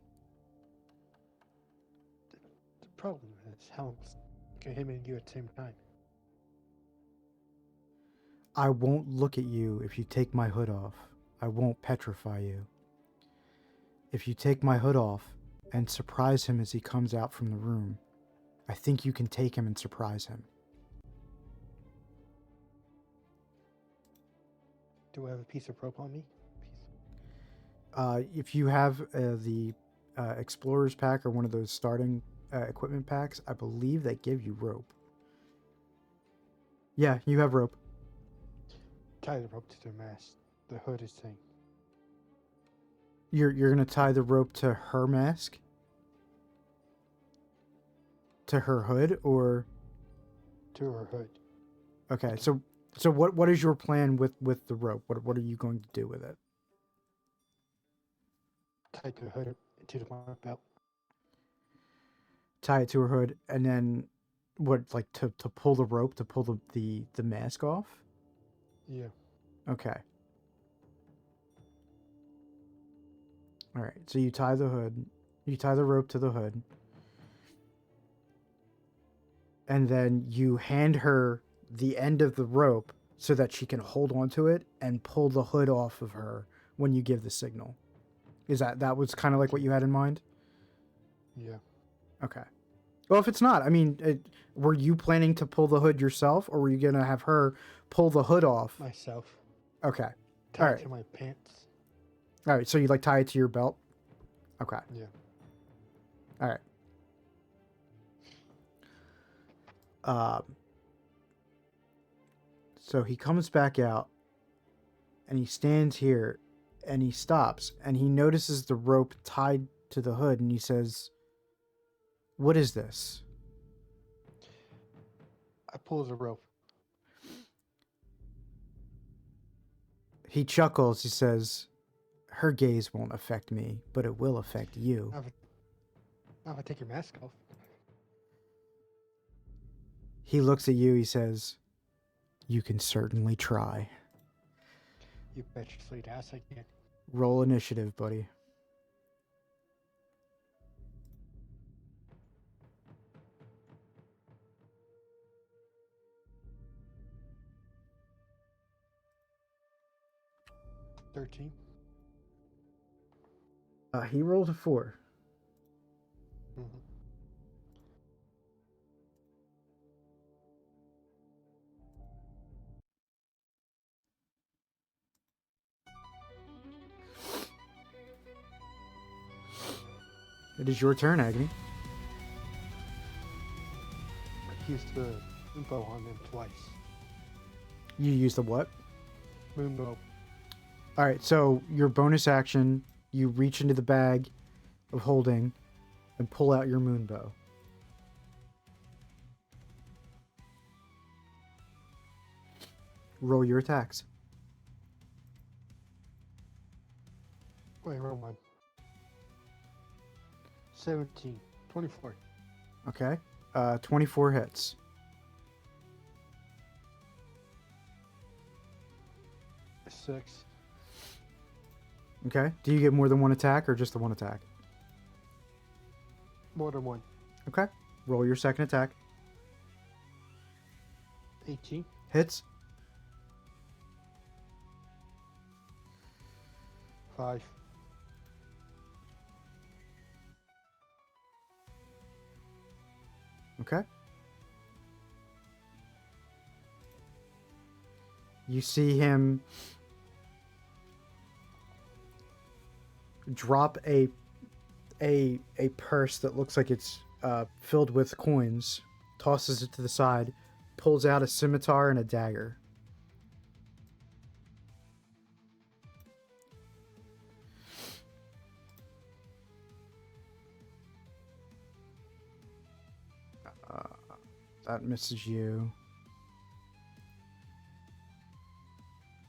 The problem is how can him and you at the same time. I won't look at you if you take my hood off. I won't petrify you. If you take my hood off and surprise him as he comes out from the room, I think you can take him and surprise him. Do I have a piece of rope on me? If you have the Explorer's Pack or one of those starting equipment packs, I believe they give you rope. Yeah, you have rope. Tie the rope to the mast. The hood is saying. You're gonna tie the rope to her mask? To her hood, or To her hood. okay? So what is your plan with the rope? What are you going to do with it? Tie the hood to my belt. Tie it to her hood, and then what? Like to pull the rope to pull the mask off? Yeah. Okay. All right. So you tie the hood. You tie the rope to the hood. And then you hand her the end of the rope so that she can hold onto it and pull the hood off of her when you give the signal. Is that was kind of like what you had in mind? Yeah. Okay. Well, if it's not, I mean, were you planning to pull the hood yourself, or were you gonna have her pull the hood off? Myself. Okay. Tie All it right. to my pants. All right. So you like tie it to your belt? Okay. Yeah. All right. So he comes back out and he stands here and he stops and he notices the rope tied to the hood and he says, "What is this?" I pull the rope. He chuckles. He says, "Her gaze won't affect me, but it will affect you." Now if I take your mask off. He looks at you. He says, "You can certainly try." You bet your sweet ass I can. Roll initiative, buddy. $13. He rolled a 4. Mm-hmm. It is your turn, Agony. I used the bow on them twice. You use the what? Moonbow. All right, so your bonus action, you reach into the bag of holding and pull out your moonbow. Roll your attacks. Wait, wrong one. 17. 24. Okay. 24 hits. Six. Okay. Do you get more than one attack or just the one attack? More than one. Okay. Roll your second attack. 18. Hits. 5. Okay. You see him drop a purse that looks like it's filled with coins, tosses it to the side, pulls out a scimitar and a dagger. That misses you.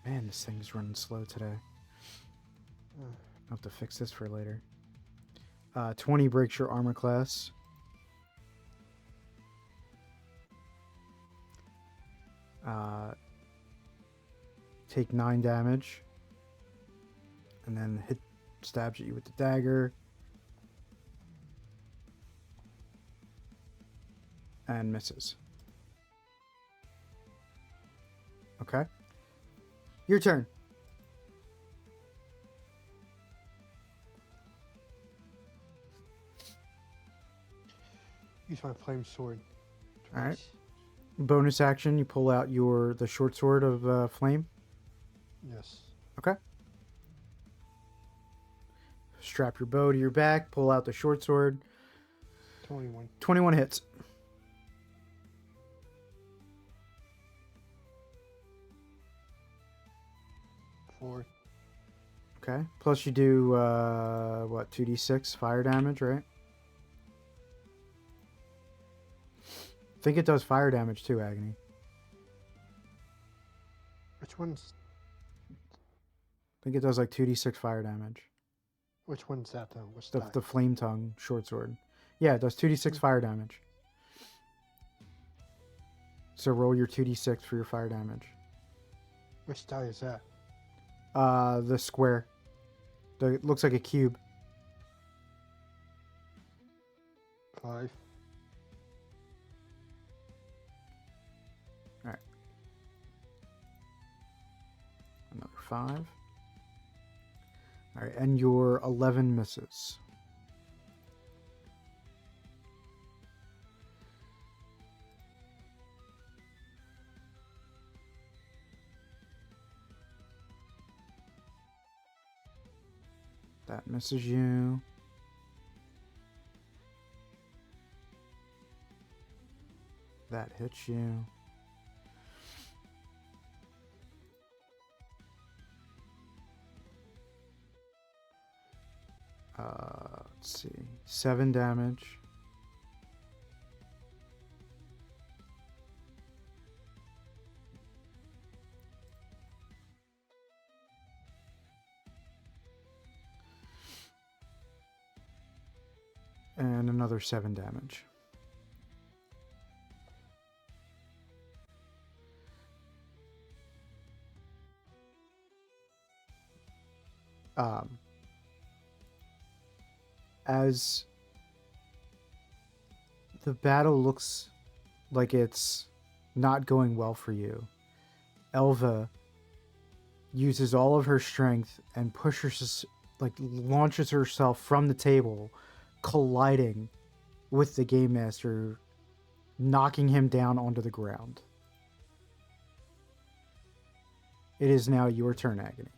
Man, this thing's running slow today. I'll have to fix this for later. 20 breaks your armor class. Take 9 damage. And then stabs at you with the dagger. And misses. Okay. Your turn. Use my flame sword. All right. Twice. Bonus action, you pull out the short sword of flame. Yes. Okay. Strap your bow to your back, pull out the short sword. 21. 21 hits. Four. Okay. Plus you do, 2d6 fire damage, right? I think it does fire damage too, Agony. Which one's I think it does like 2d6 fire damage. that though? What's The, that? the flame tongue short sword. Yeah, it does 2d6 fire damage. So roll your 2d6 for your fire damage. Which die is that? The square. It looks like a cube. 5. Alright. Another 5. Alright, and your 11 misses. That misses you. That hits you. Let's see. 7 damage. And another 7 damage. As the battle looks like it's not going well for you, Elva uses all of her strength and launches herself from the table, colliding with the game master, knocking him down onto the ground. It is now your turn, Agony.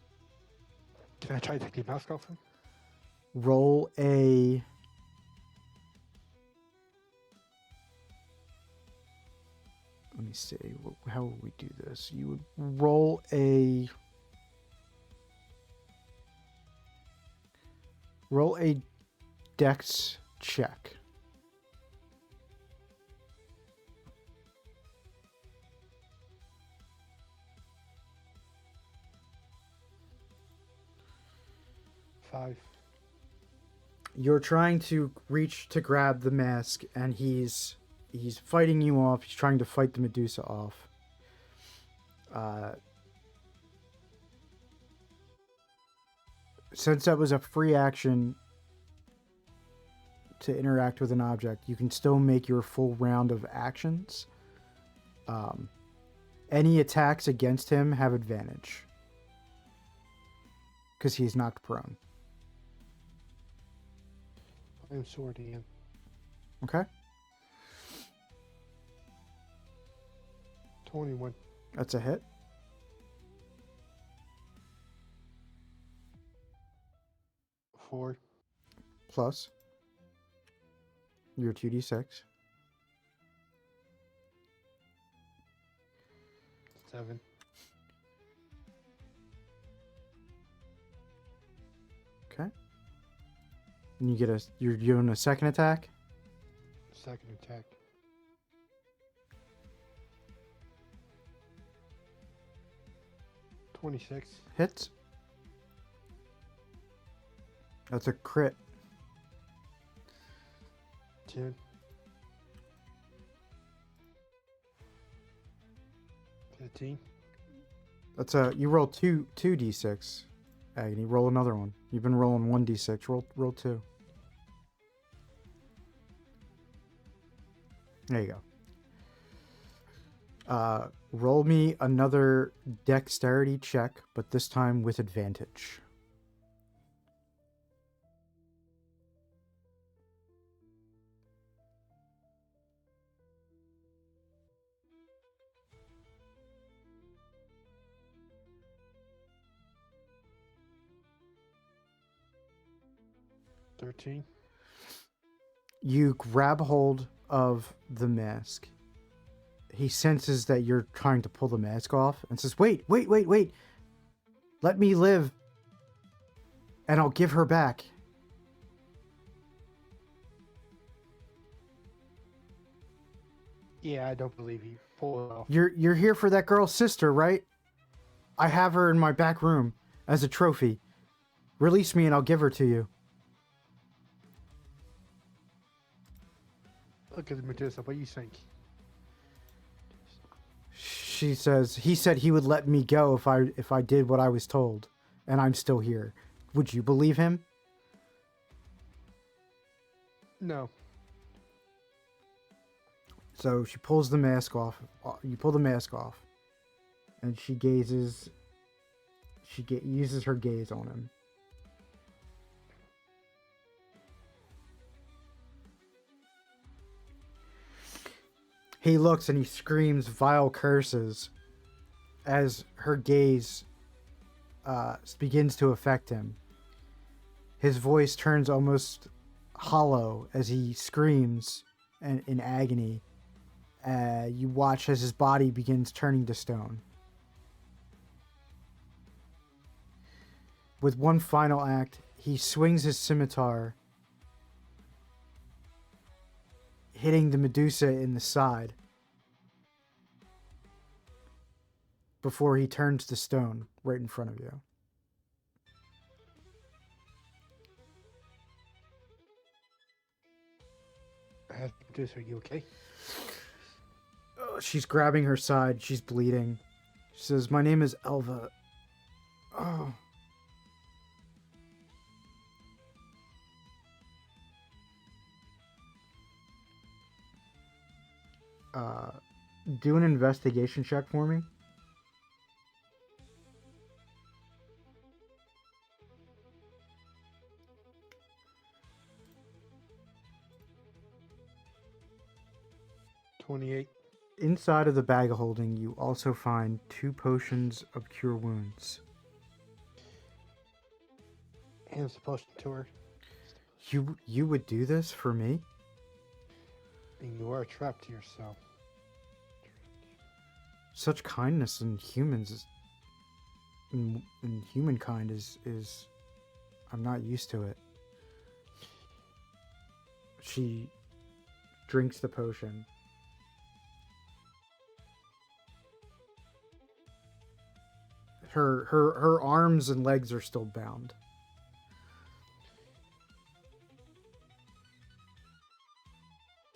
Can I try to take the mask off him? Roll a... Let me me see. How would we do this? You would roll a dex check. Five. You're trying to reach to grab the mask, and he's fighting you off. He's trying to fight the Medusa off. Since that was a free action to interact with an object, you can still make your full round of actions. Any attacks against him have advantage because he's knocked prone. I'm sorting him. Okay, 21. that's a hit. Four. Plus your 2d6. 7. Okay. And you're doing a second attack. Second attack. 26. Hits. That's a crit. 10. 15. That's you roll 2d6. Agony, roll another one. You've been rolling 1d6. Roll 2. There you go. Roll me another dexterity check, but this time with advantage. $13. You grab hold of the mask. He senses that you're trying to pull the mask off and says, wait. Let me live, and I'll give her back. Yeah, I don't believe he pulled it off. You're here for that girl's sister, right? I have her in my back room as a trophy. Release me and I'll give her to you. Look at the Medusa. What do you think? She says, he said he would let me go if I did what I was told, and I'm still here. Would you believe him? No. So she pulls the mask off. You pull the mask off, and she gazes. Uses her gaze on him. He looks and he screams vile curses as her gaze begins to affect him. His voice turns almost hollow as he screams in agony. You watch as his body begins turning to stone. With one final act, he swings his scimitar, hitting the Medusa in the side before he turns to stone right in front of you. Medusa, are you okay? She's grabbing her side. She's bleeding. She says, "My name is Elva." Oh. Do an investigation check for me. $28. Inside of the bag of holding, you also find 2 potions of cure wounds. Hands the potion to her. You would do this for me? And you are trapped to yourself. such kindness in humans, in humankind is I'm not used to it. She drinks the potion. Her arms and legs are still bound.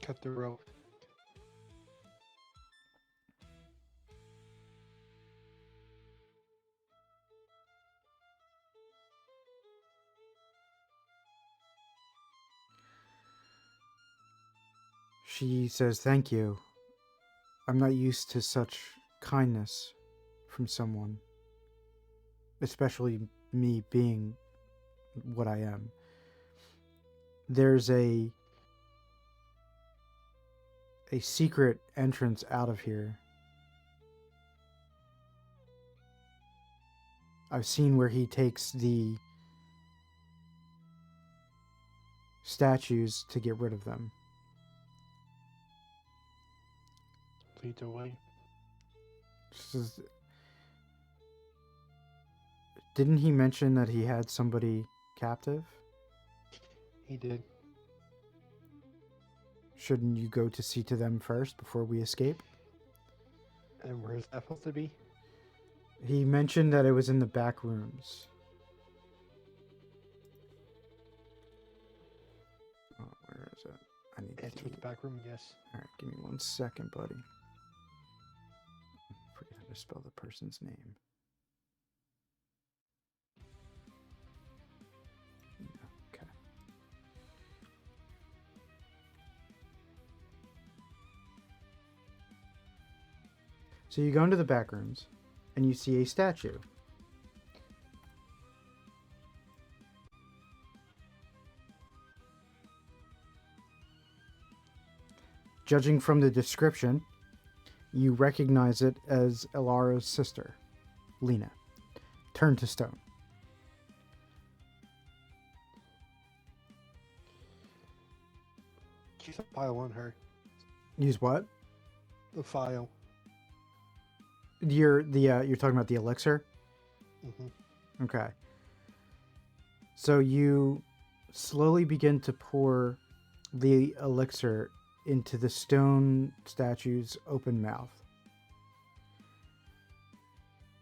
Cut the rope. She says, "Thank you. I'm not used to such kindness from someone, especially me being what I am. There's a secret entrance out of here. I've seen where he takes the statues to get rid of them." Lead the way. She says, "Didn't he mention that he had somebody captive? He did. Shouldn't you go to see to them first before we escape?" And where's that supposed to be? He mentioned that it was in the back rooms. Oh, where is it? I need It's with the back room, yes. Alright, give me 1 second, buddy. I forget how to spell the person's name. Okay. So you go into the back rooms, and you see a statue. Judging from the description, you recognize it as Elara's sister, Lena, turned to stone. Use a file on her. Use what? The file. You're talking about the elixir? Mm-hmm. Okay. So you slowly begin to pour the elixir into the stone statue's open mouth.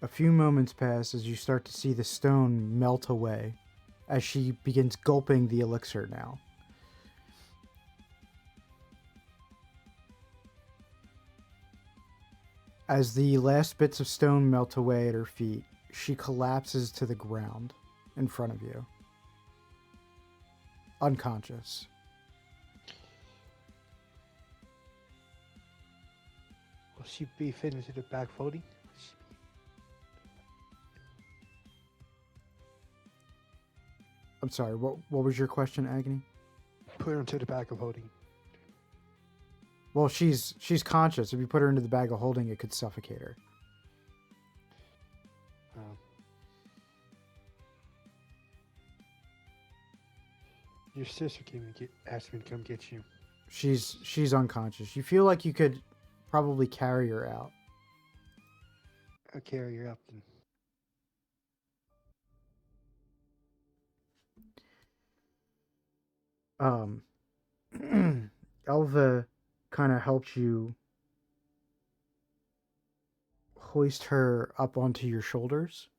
A few moments pass as you start to see the stone melt away as she begins gulping the elixir now. As the last bits of stone melt away at her feet, she collapses to the ground in front of you, unconscious. Will she be fit into the back folding? I'm sorry, what was your question, Agony? Put her into the back of holding. Well, she's conscious. If you put her into the bag of holding, it could suffocate her. Your sister came and asked me to come get you. She's unconscious. You feel like you could probably carry her out. I'll carry her up then. Elva kind of helps you hoist her up onto your shoulders,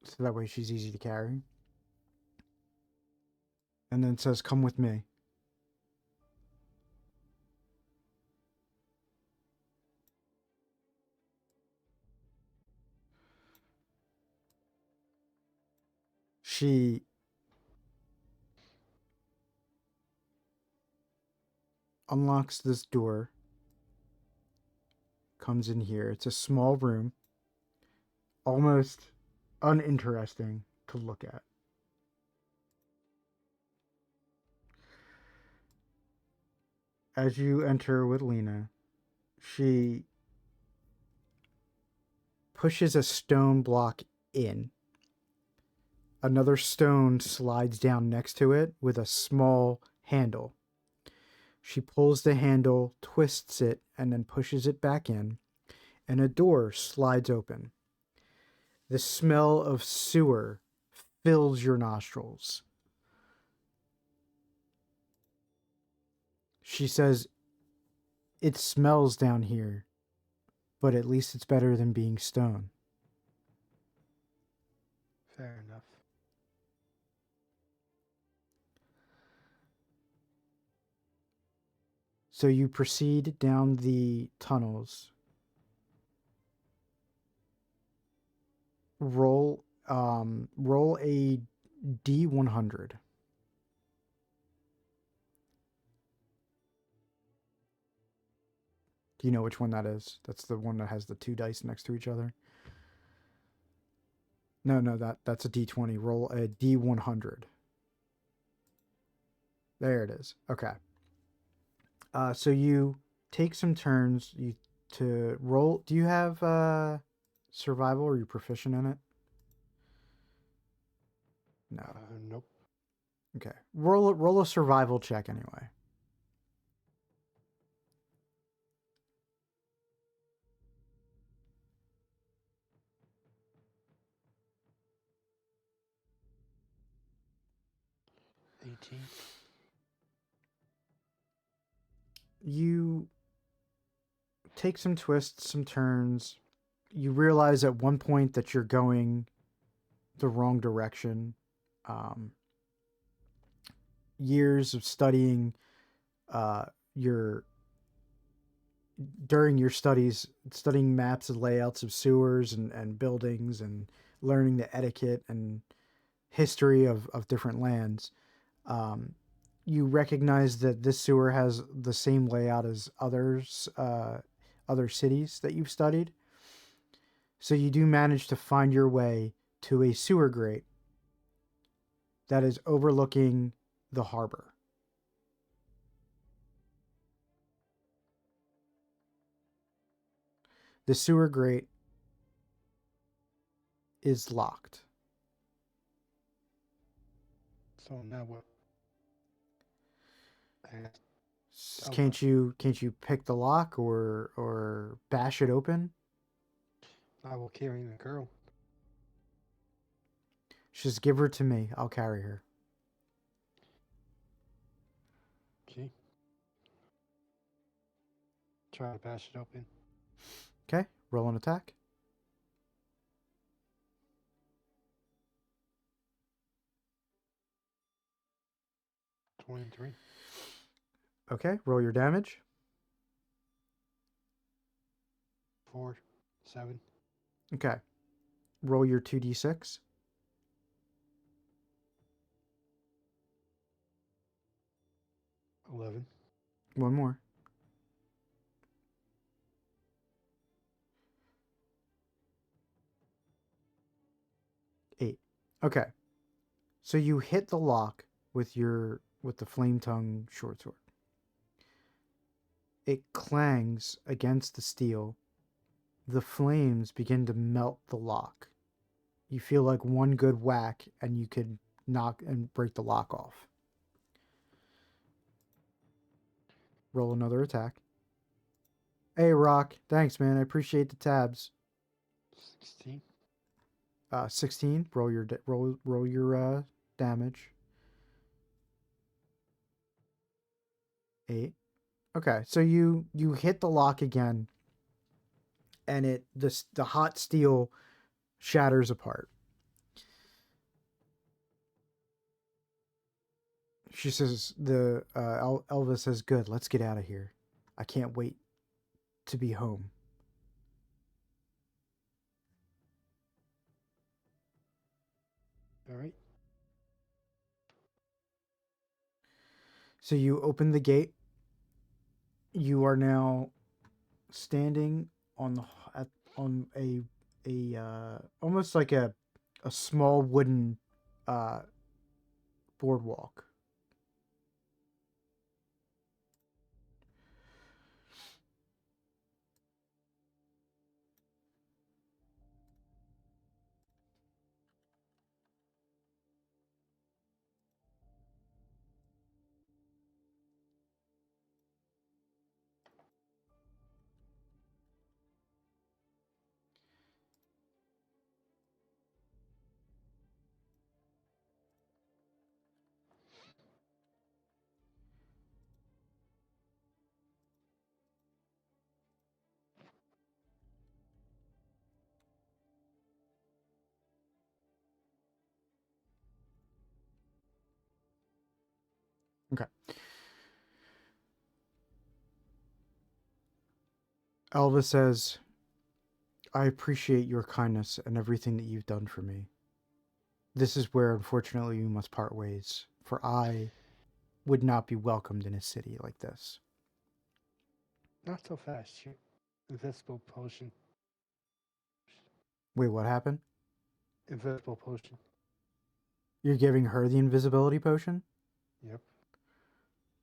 so that way she's easy to carry. And then says, "Come with me." She unlocks this door, comes in here. It's a small room, almost uninteresting to look at. As you enter with Lena, she pushes a stone block in. Another stone slides down next to it with a small handle. She pulls the handle, twists it, and then pushes it back in, and a door slides open. The smell of sewer fills your nostrils. She says, "It smells down here, but at least it's better than being stone." Fair enough. So you proceed down the tunnels. Roll a D100. Do you know which one that is? That's the one that has the two dice next to each other. No, that's a D20. Roll a D100. There it is. Okay. So you take some turns. To roll. Do you have survival? Are you proficient in it? No. Nope. Okay. Roll a survival check anyway. $18. You take some twists, some turns. You realize at one point that you're going the wrong direction. Um, Years of studying your during your studies, studying maps and layouts of sewers and buildings and learning the etiquette and history of different lands. Um, you recognize that this sewer has the same layout as other cities that you've studied. So you do manage to find your way to a sewer grate that is overlooking the harbor. The sewer grate is locked. So now what? Oh, Can't you pick the lock or bash it open? I will carry the girl. Just give her to me. I'll carry her. Okay. Try to bash it open. Okay, roll an attack. 23. Okay, roll your damage. 4. 7. Okay, roll your 2d6. 11. One more. 8. Okay, so you hit the lock with the flame tongue short sword. It clangs against the steel. The flames begin to melt the lock. You feel like one good whack and you could knock and break the lock off. Roll another attack. Hey, Rock. Thanks, man. I appreciate the tabs. 16. 16. Roll your damage. 8. Okay, so you hit the lock again, and the hot steel shatters apart. She says Elvis says, "Good, let's get out of here. I can't wait to be home." All right. So you open the gate. You are now standing on a almost like a small wooden uh, boardwalk. Okay. Elva says, I appreciate your kindness and everything that you've done for me. This is where, unfortunately, we must part ways, for I would not be welcomed in a city like this. Not so fast. Your invisible potion. Wait, what happened? Invisible potion. You're giving her the invisibility potion? Yep.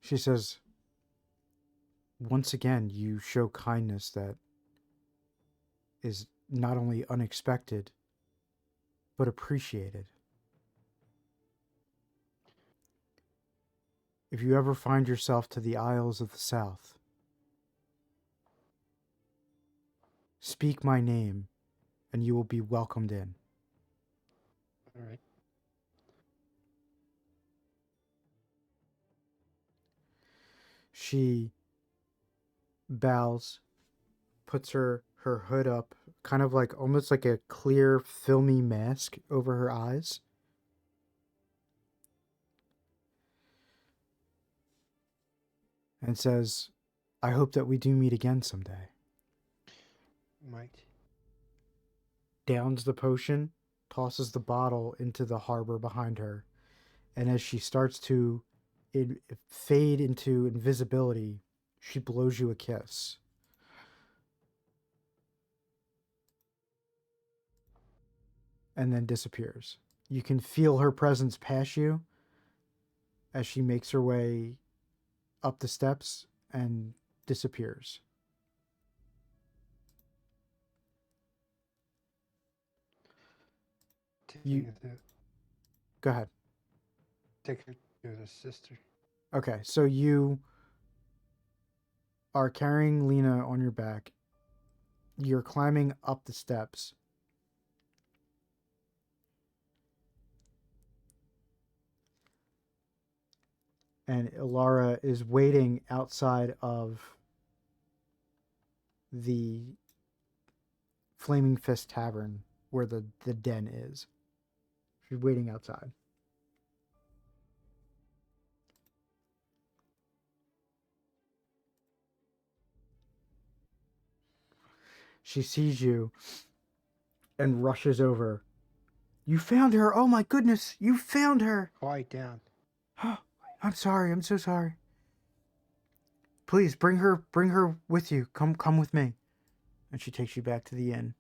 She says, once again, you show kindness that is not only unexpected, but appreciated. If you ever find yourself to the Isles of the South, speak my name, and you will be welcomed in. All right. She bows, puts her hood up, kind of like almost like a clear, filmy mask over her eyes. And says, I hope that we do meet again someday. Might. Downs the potion, tosses the bottle into the harbor behind her, and as she starts to fade into invisibility, she blows you a kiss. And then disappears. You can feel her presence pass you as she makes her way up the steps and disappears. You go ahead. Take her to the sister. Okay, so you are carrying Lena on your back. You're climbing up the steps. And Ilara is waiting outside of the Flaming Fist Tavern where the den is. She's waiting outside. She sees you and rushes over. You found her! Oh my goodness! You found her! Quiet down. I'm sorry. I'm so sorry. Please bring her with you. Come with me. And she takes you back to the inn.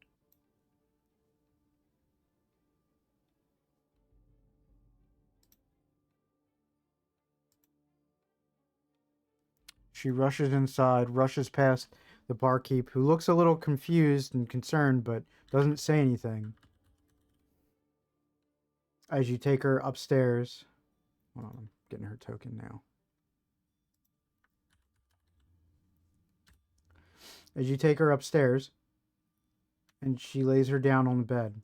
She rushes inside, rushes past the barkeep, who looks a little confused and concerned, but doesn't say anything. As you take her upstairs. Hold on, I'm getting her token now. As you take her upstairs, and she lays her down on the bed.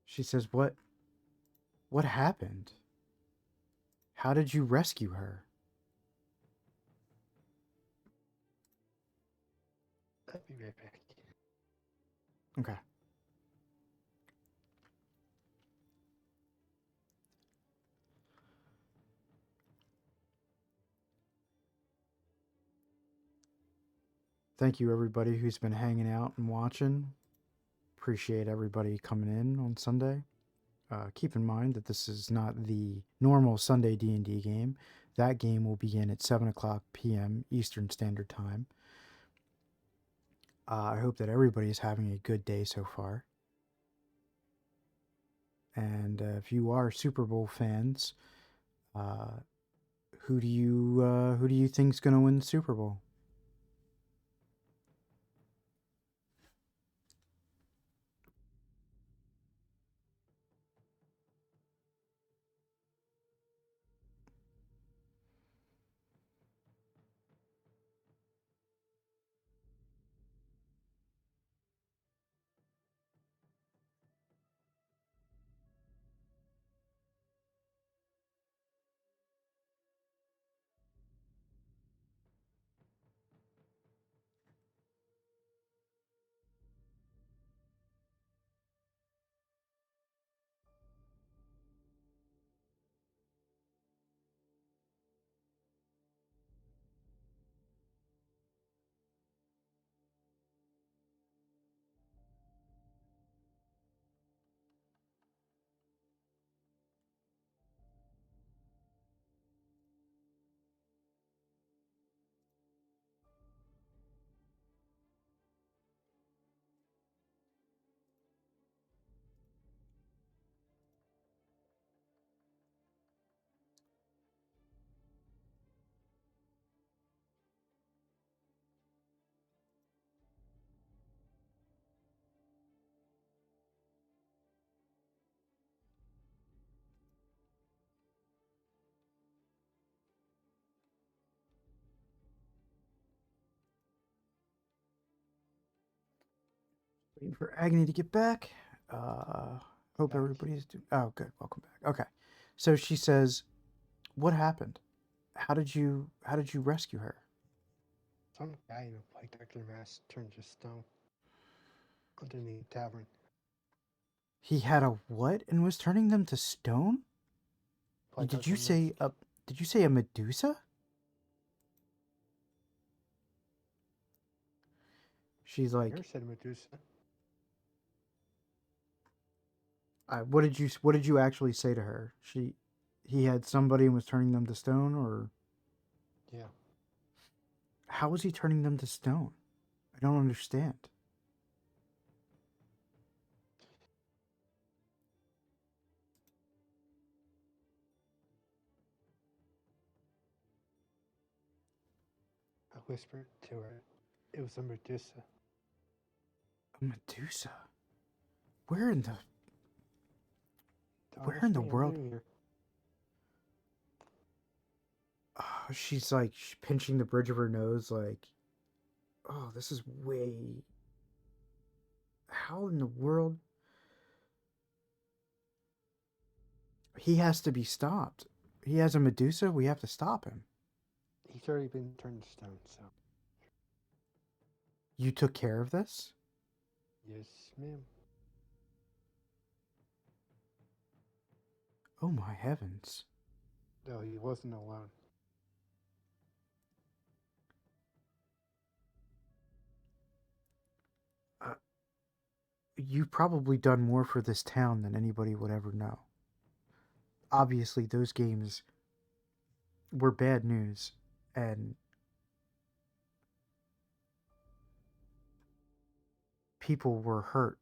She says, What happened? How did you rescue her? I'll be right back. Okay. Thank you, everybody who's been hanging out and watching. Appreciate everybody coming in on Sunday. Keep in mind that this is not the normal Sunday D&D game. That game will begin at 7 o'clock p.m. Eastern Standard Time. I hope that everybody is having a good day so far. And if you are Super Bowl fans, who do you think's going to win the Super Bowl? Waiting for Agony to get back. Hope Back. everybody's doing. Oh, good. Welcome back. Okay. So she says, "What happened? How did you rescue her?" Some guy in a white doctor mask turned to stone underneath the tavern. He had a what and was turning them to stone? White Did doctor you say mask. a Did you say a Medusa? She's I like, never said Medusa. what did you actually say to her? He had somebody and was turning them to stone, or Yeah. how was he turning them to stone? I don't understand. I whispered to her. It was a Medusa. A Medusa? Where in the Don't Where ask in the me, I'm world? new here. She's like pinching the bridge of her nose, like, oh, this is way. How in the world? He has to be stopped. He has a Medusa. We have to stop him. He's already been turned to stone, so. You took care of this? Yes, ma'am. Oh my heavens. No, he wasn't alone. You've probably done more for this town than anybody would ever know. Obviously, those games were bad news, and people were hurt.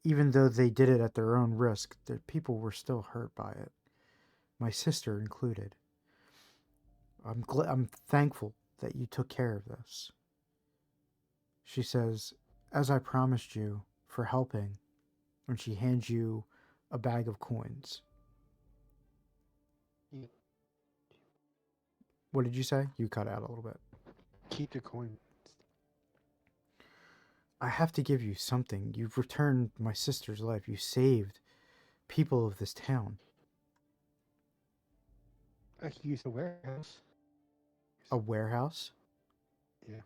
Even though they did it at their own risk, the people were still hurt by it. My sister included. I'm thankful that you took care of this. She says, as I promised you for helping, when she hands you a bag of coins. Yeah. What did you say? You cut out a little bit. Keep the coin. I have to give you something. You've returned my sister's life. You saved people of this town. I could use the warehouse. A warehouse? Yeah.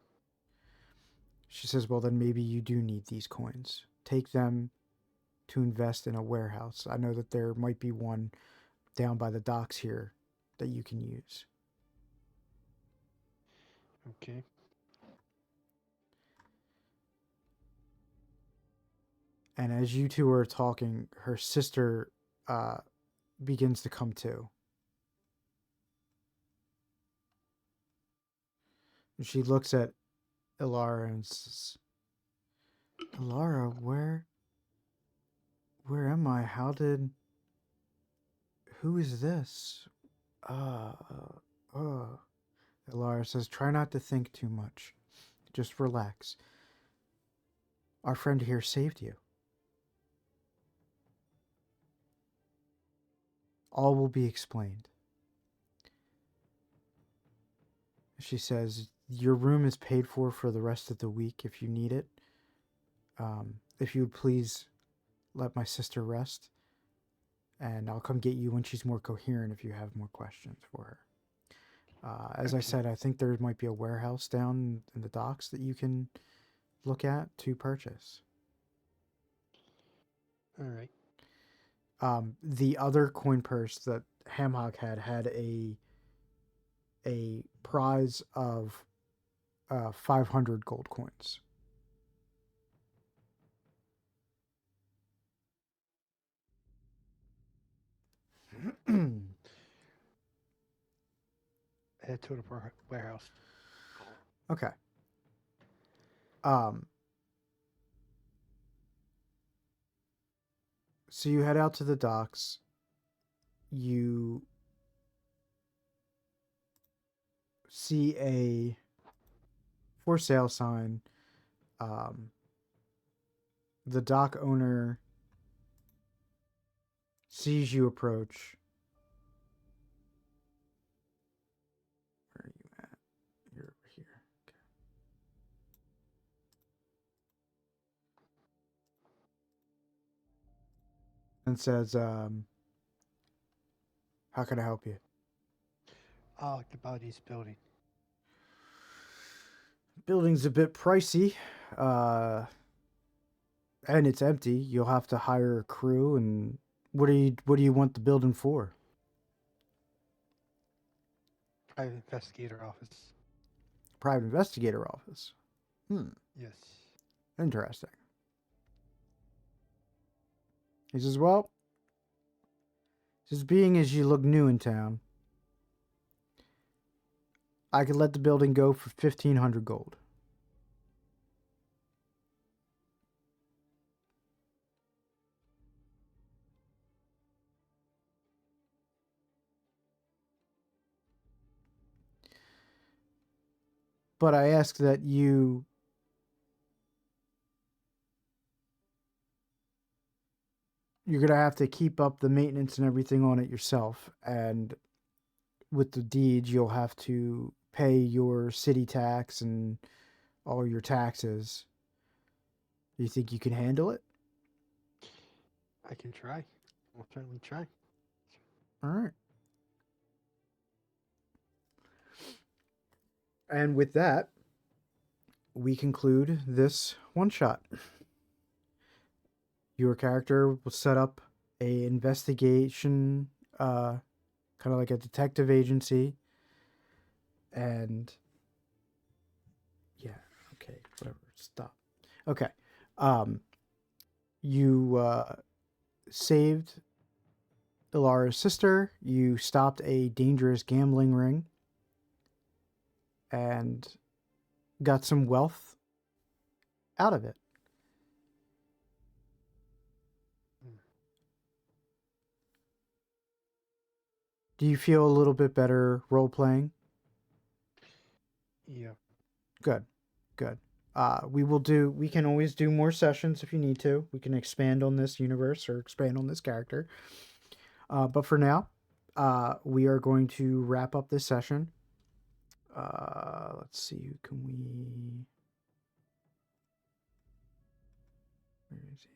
She says, well, then maybe you do need these coins. Take them to invest in a warehouse. I know that there might be one down by the docks here that you can use. Okay. And as you two are talking, her sister begins to come to. And she looks at Ilara and says, Ilara, where am I? Who is this? Uh, Ilara says, try not to think too much. Just relax. Our friend here saved you. All will be explained. She says, your room is paid for the rest of the week if you need it. If you would please let my sister rest, and I'll come get you when she's more coherent if you have more questions for her. As I said, I think there might be a warehouse down in the docks that you can look at to purchase. All right. The other coin purse that Hamhog had a prize of 500 gold coins. Head to the warehouse. Okay. Um. So you head out to the docks. You see a for sale sign. Um, the dock owner sees you approach. Where are you at? You're over here. Okay. and says, how can I help you? I'd like to buy this building. Building's a bit pricey, and it's empty. You'll have to hire a crew. And what do you want the building for? Private investigator office. Private investigator office. Yes. Interesting. He says, well, just being as you look new in town, I could let the building go for 1,500 gold. But I ask that you're going to have to keep up the maintenance and everything on it yourself. And with the deeds, you'll have to pay your city tax and all your taxes. Do you think you can handle it? I can try. I'll certainly try. All right. And with that, we conclude this one shot. Your character will set up a investigation, kind of like a detective agency, and yeah, okay, whatever, stop. Okay, you saved Ilara's sister. You stopped a dangerous gambling ring, and got some wealth out of it. Do you feel a little bit better role playing? Yeah. Good. We can always do more sessions if you need to. We can expand on this universe or expand on this character. But for now, we are going to wrap up this session. Let's see, who can we... Where is he?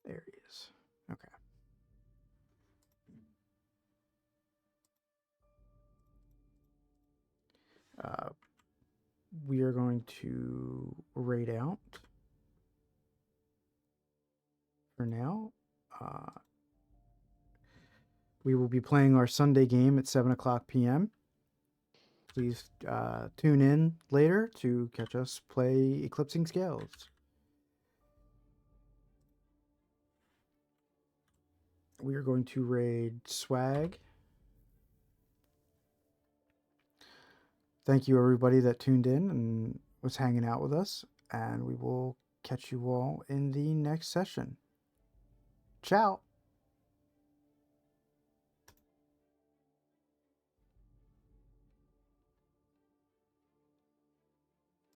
There he is. Okay. We are going to raid out for now. We will be playing our Sunday game at 7 o'clock p.m. Please tune in later to catch us play Eclipsing Scales. We are going to raid Swag. Thank you, everybody that tuned in and was hanging out with us. And we will catch you all in the next session. Ciao.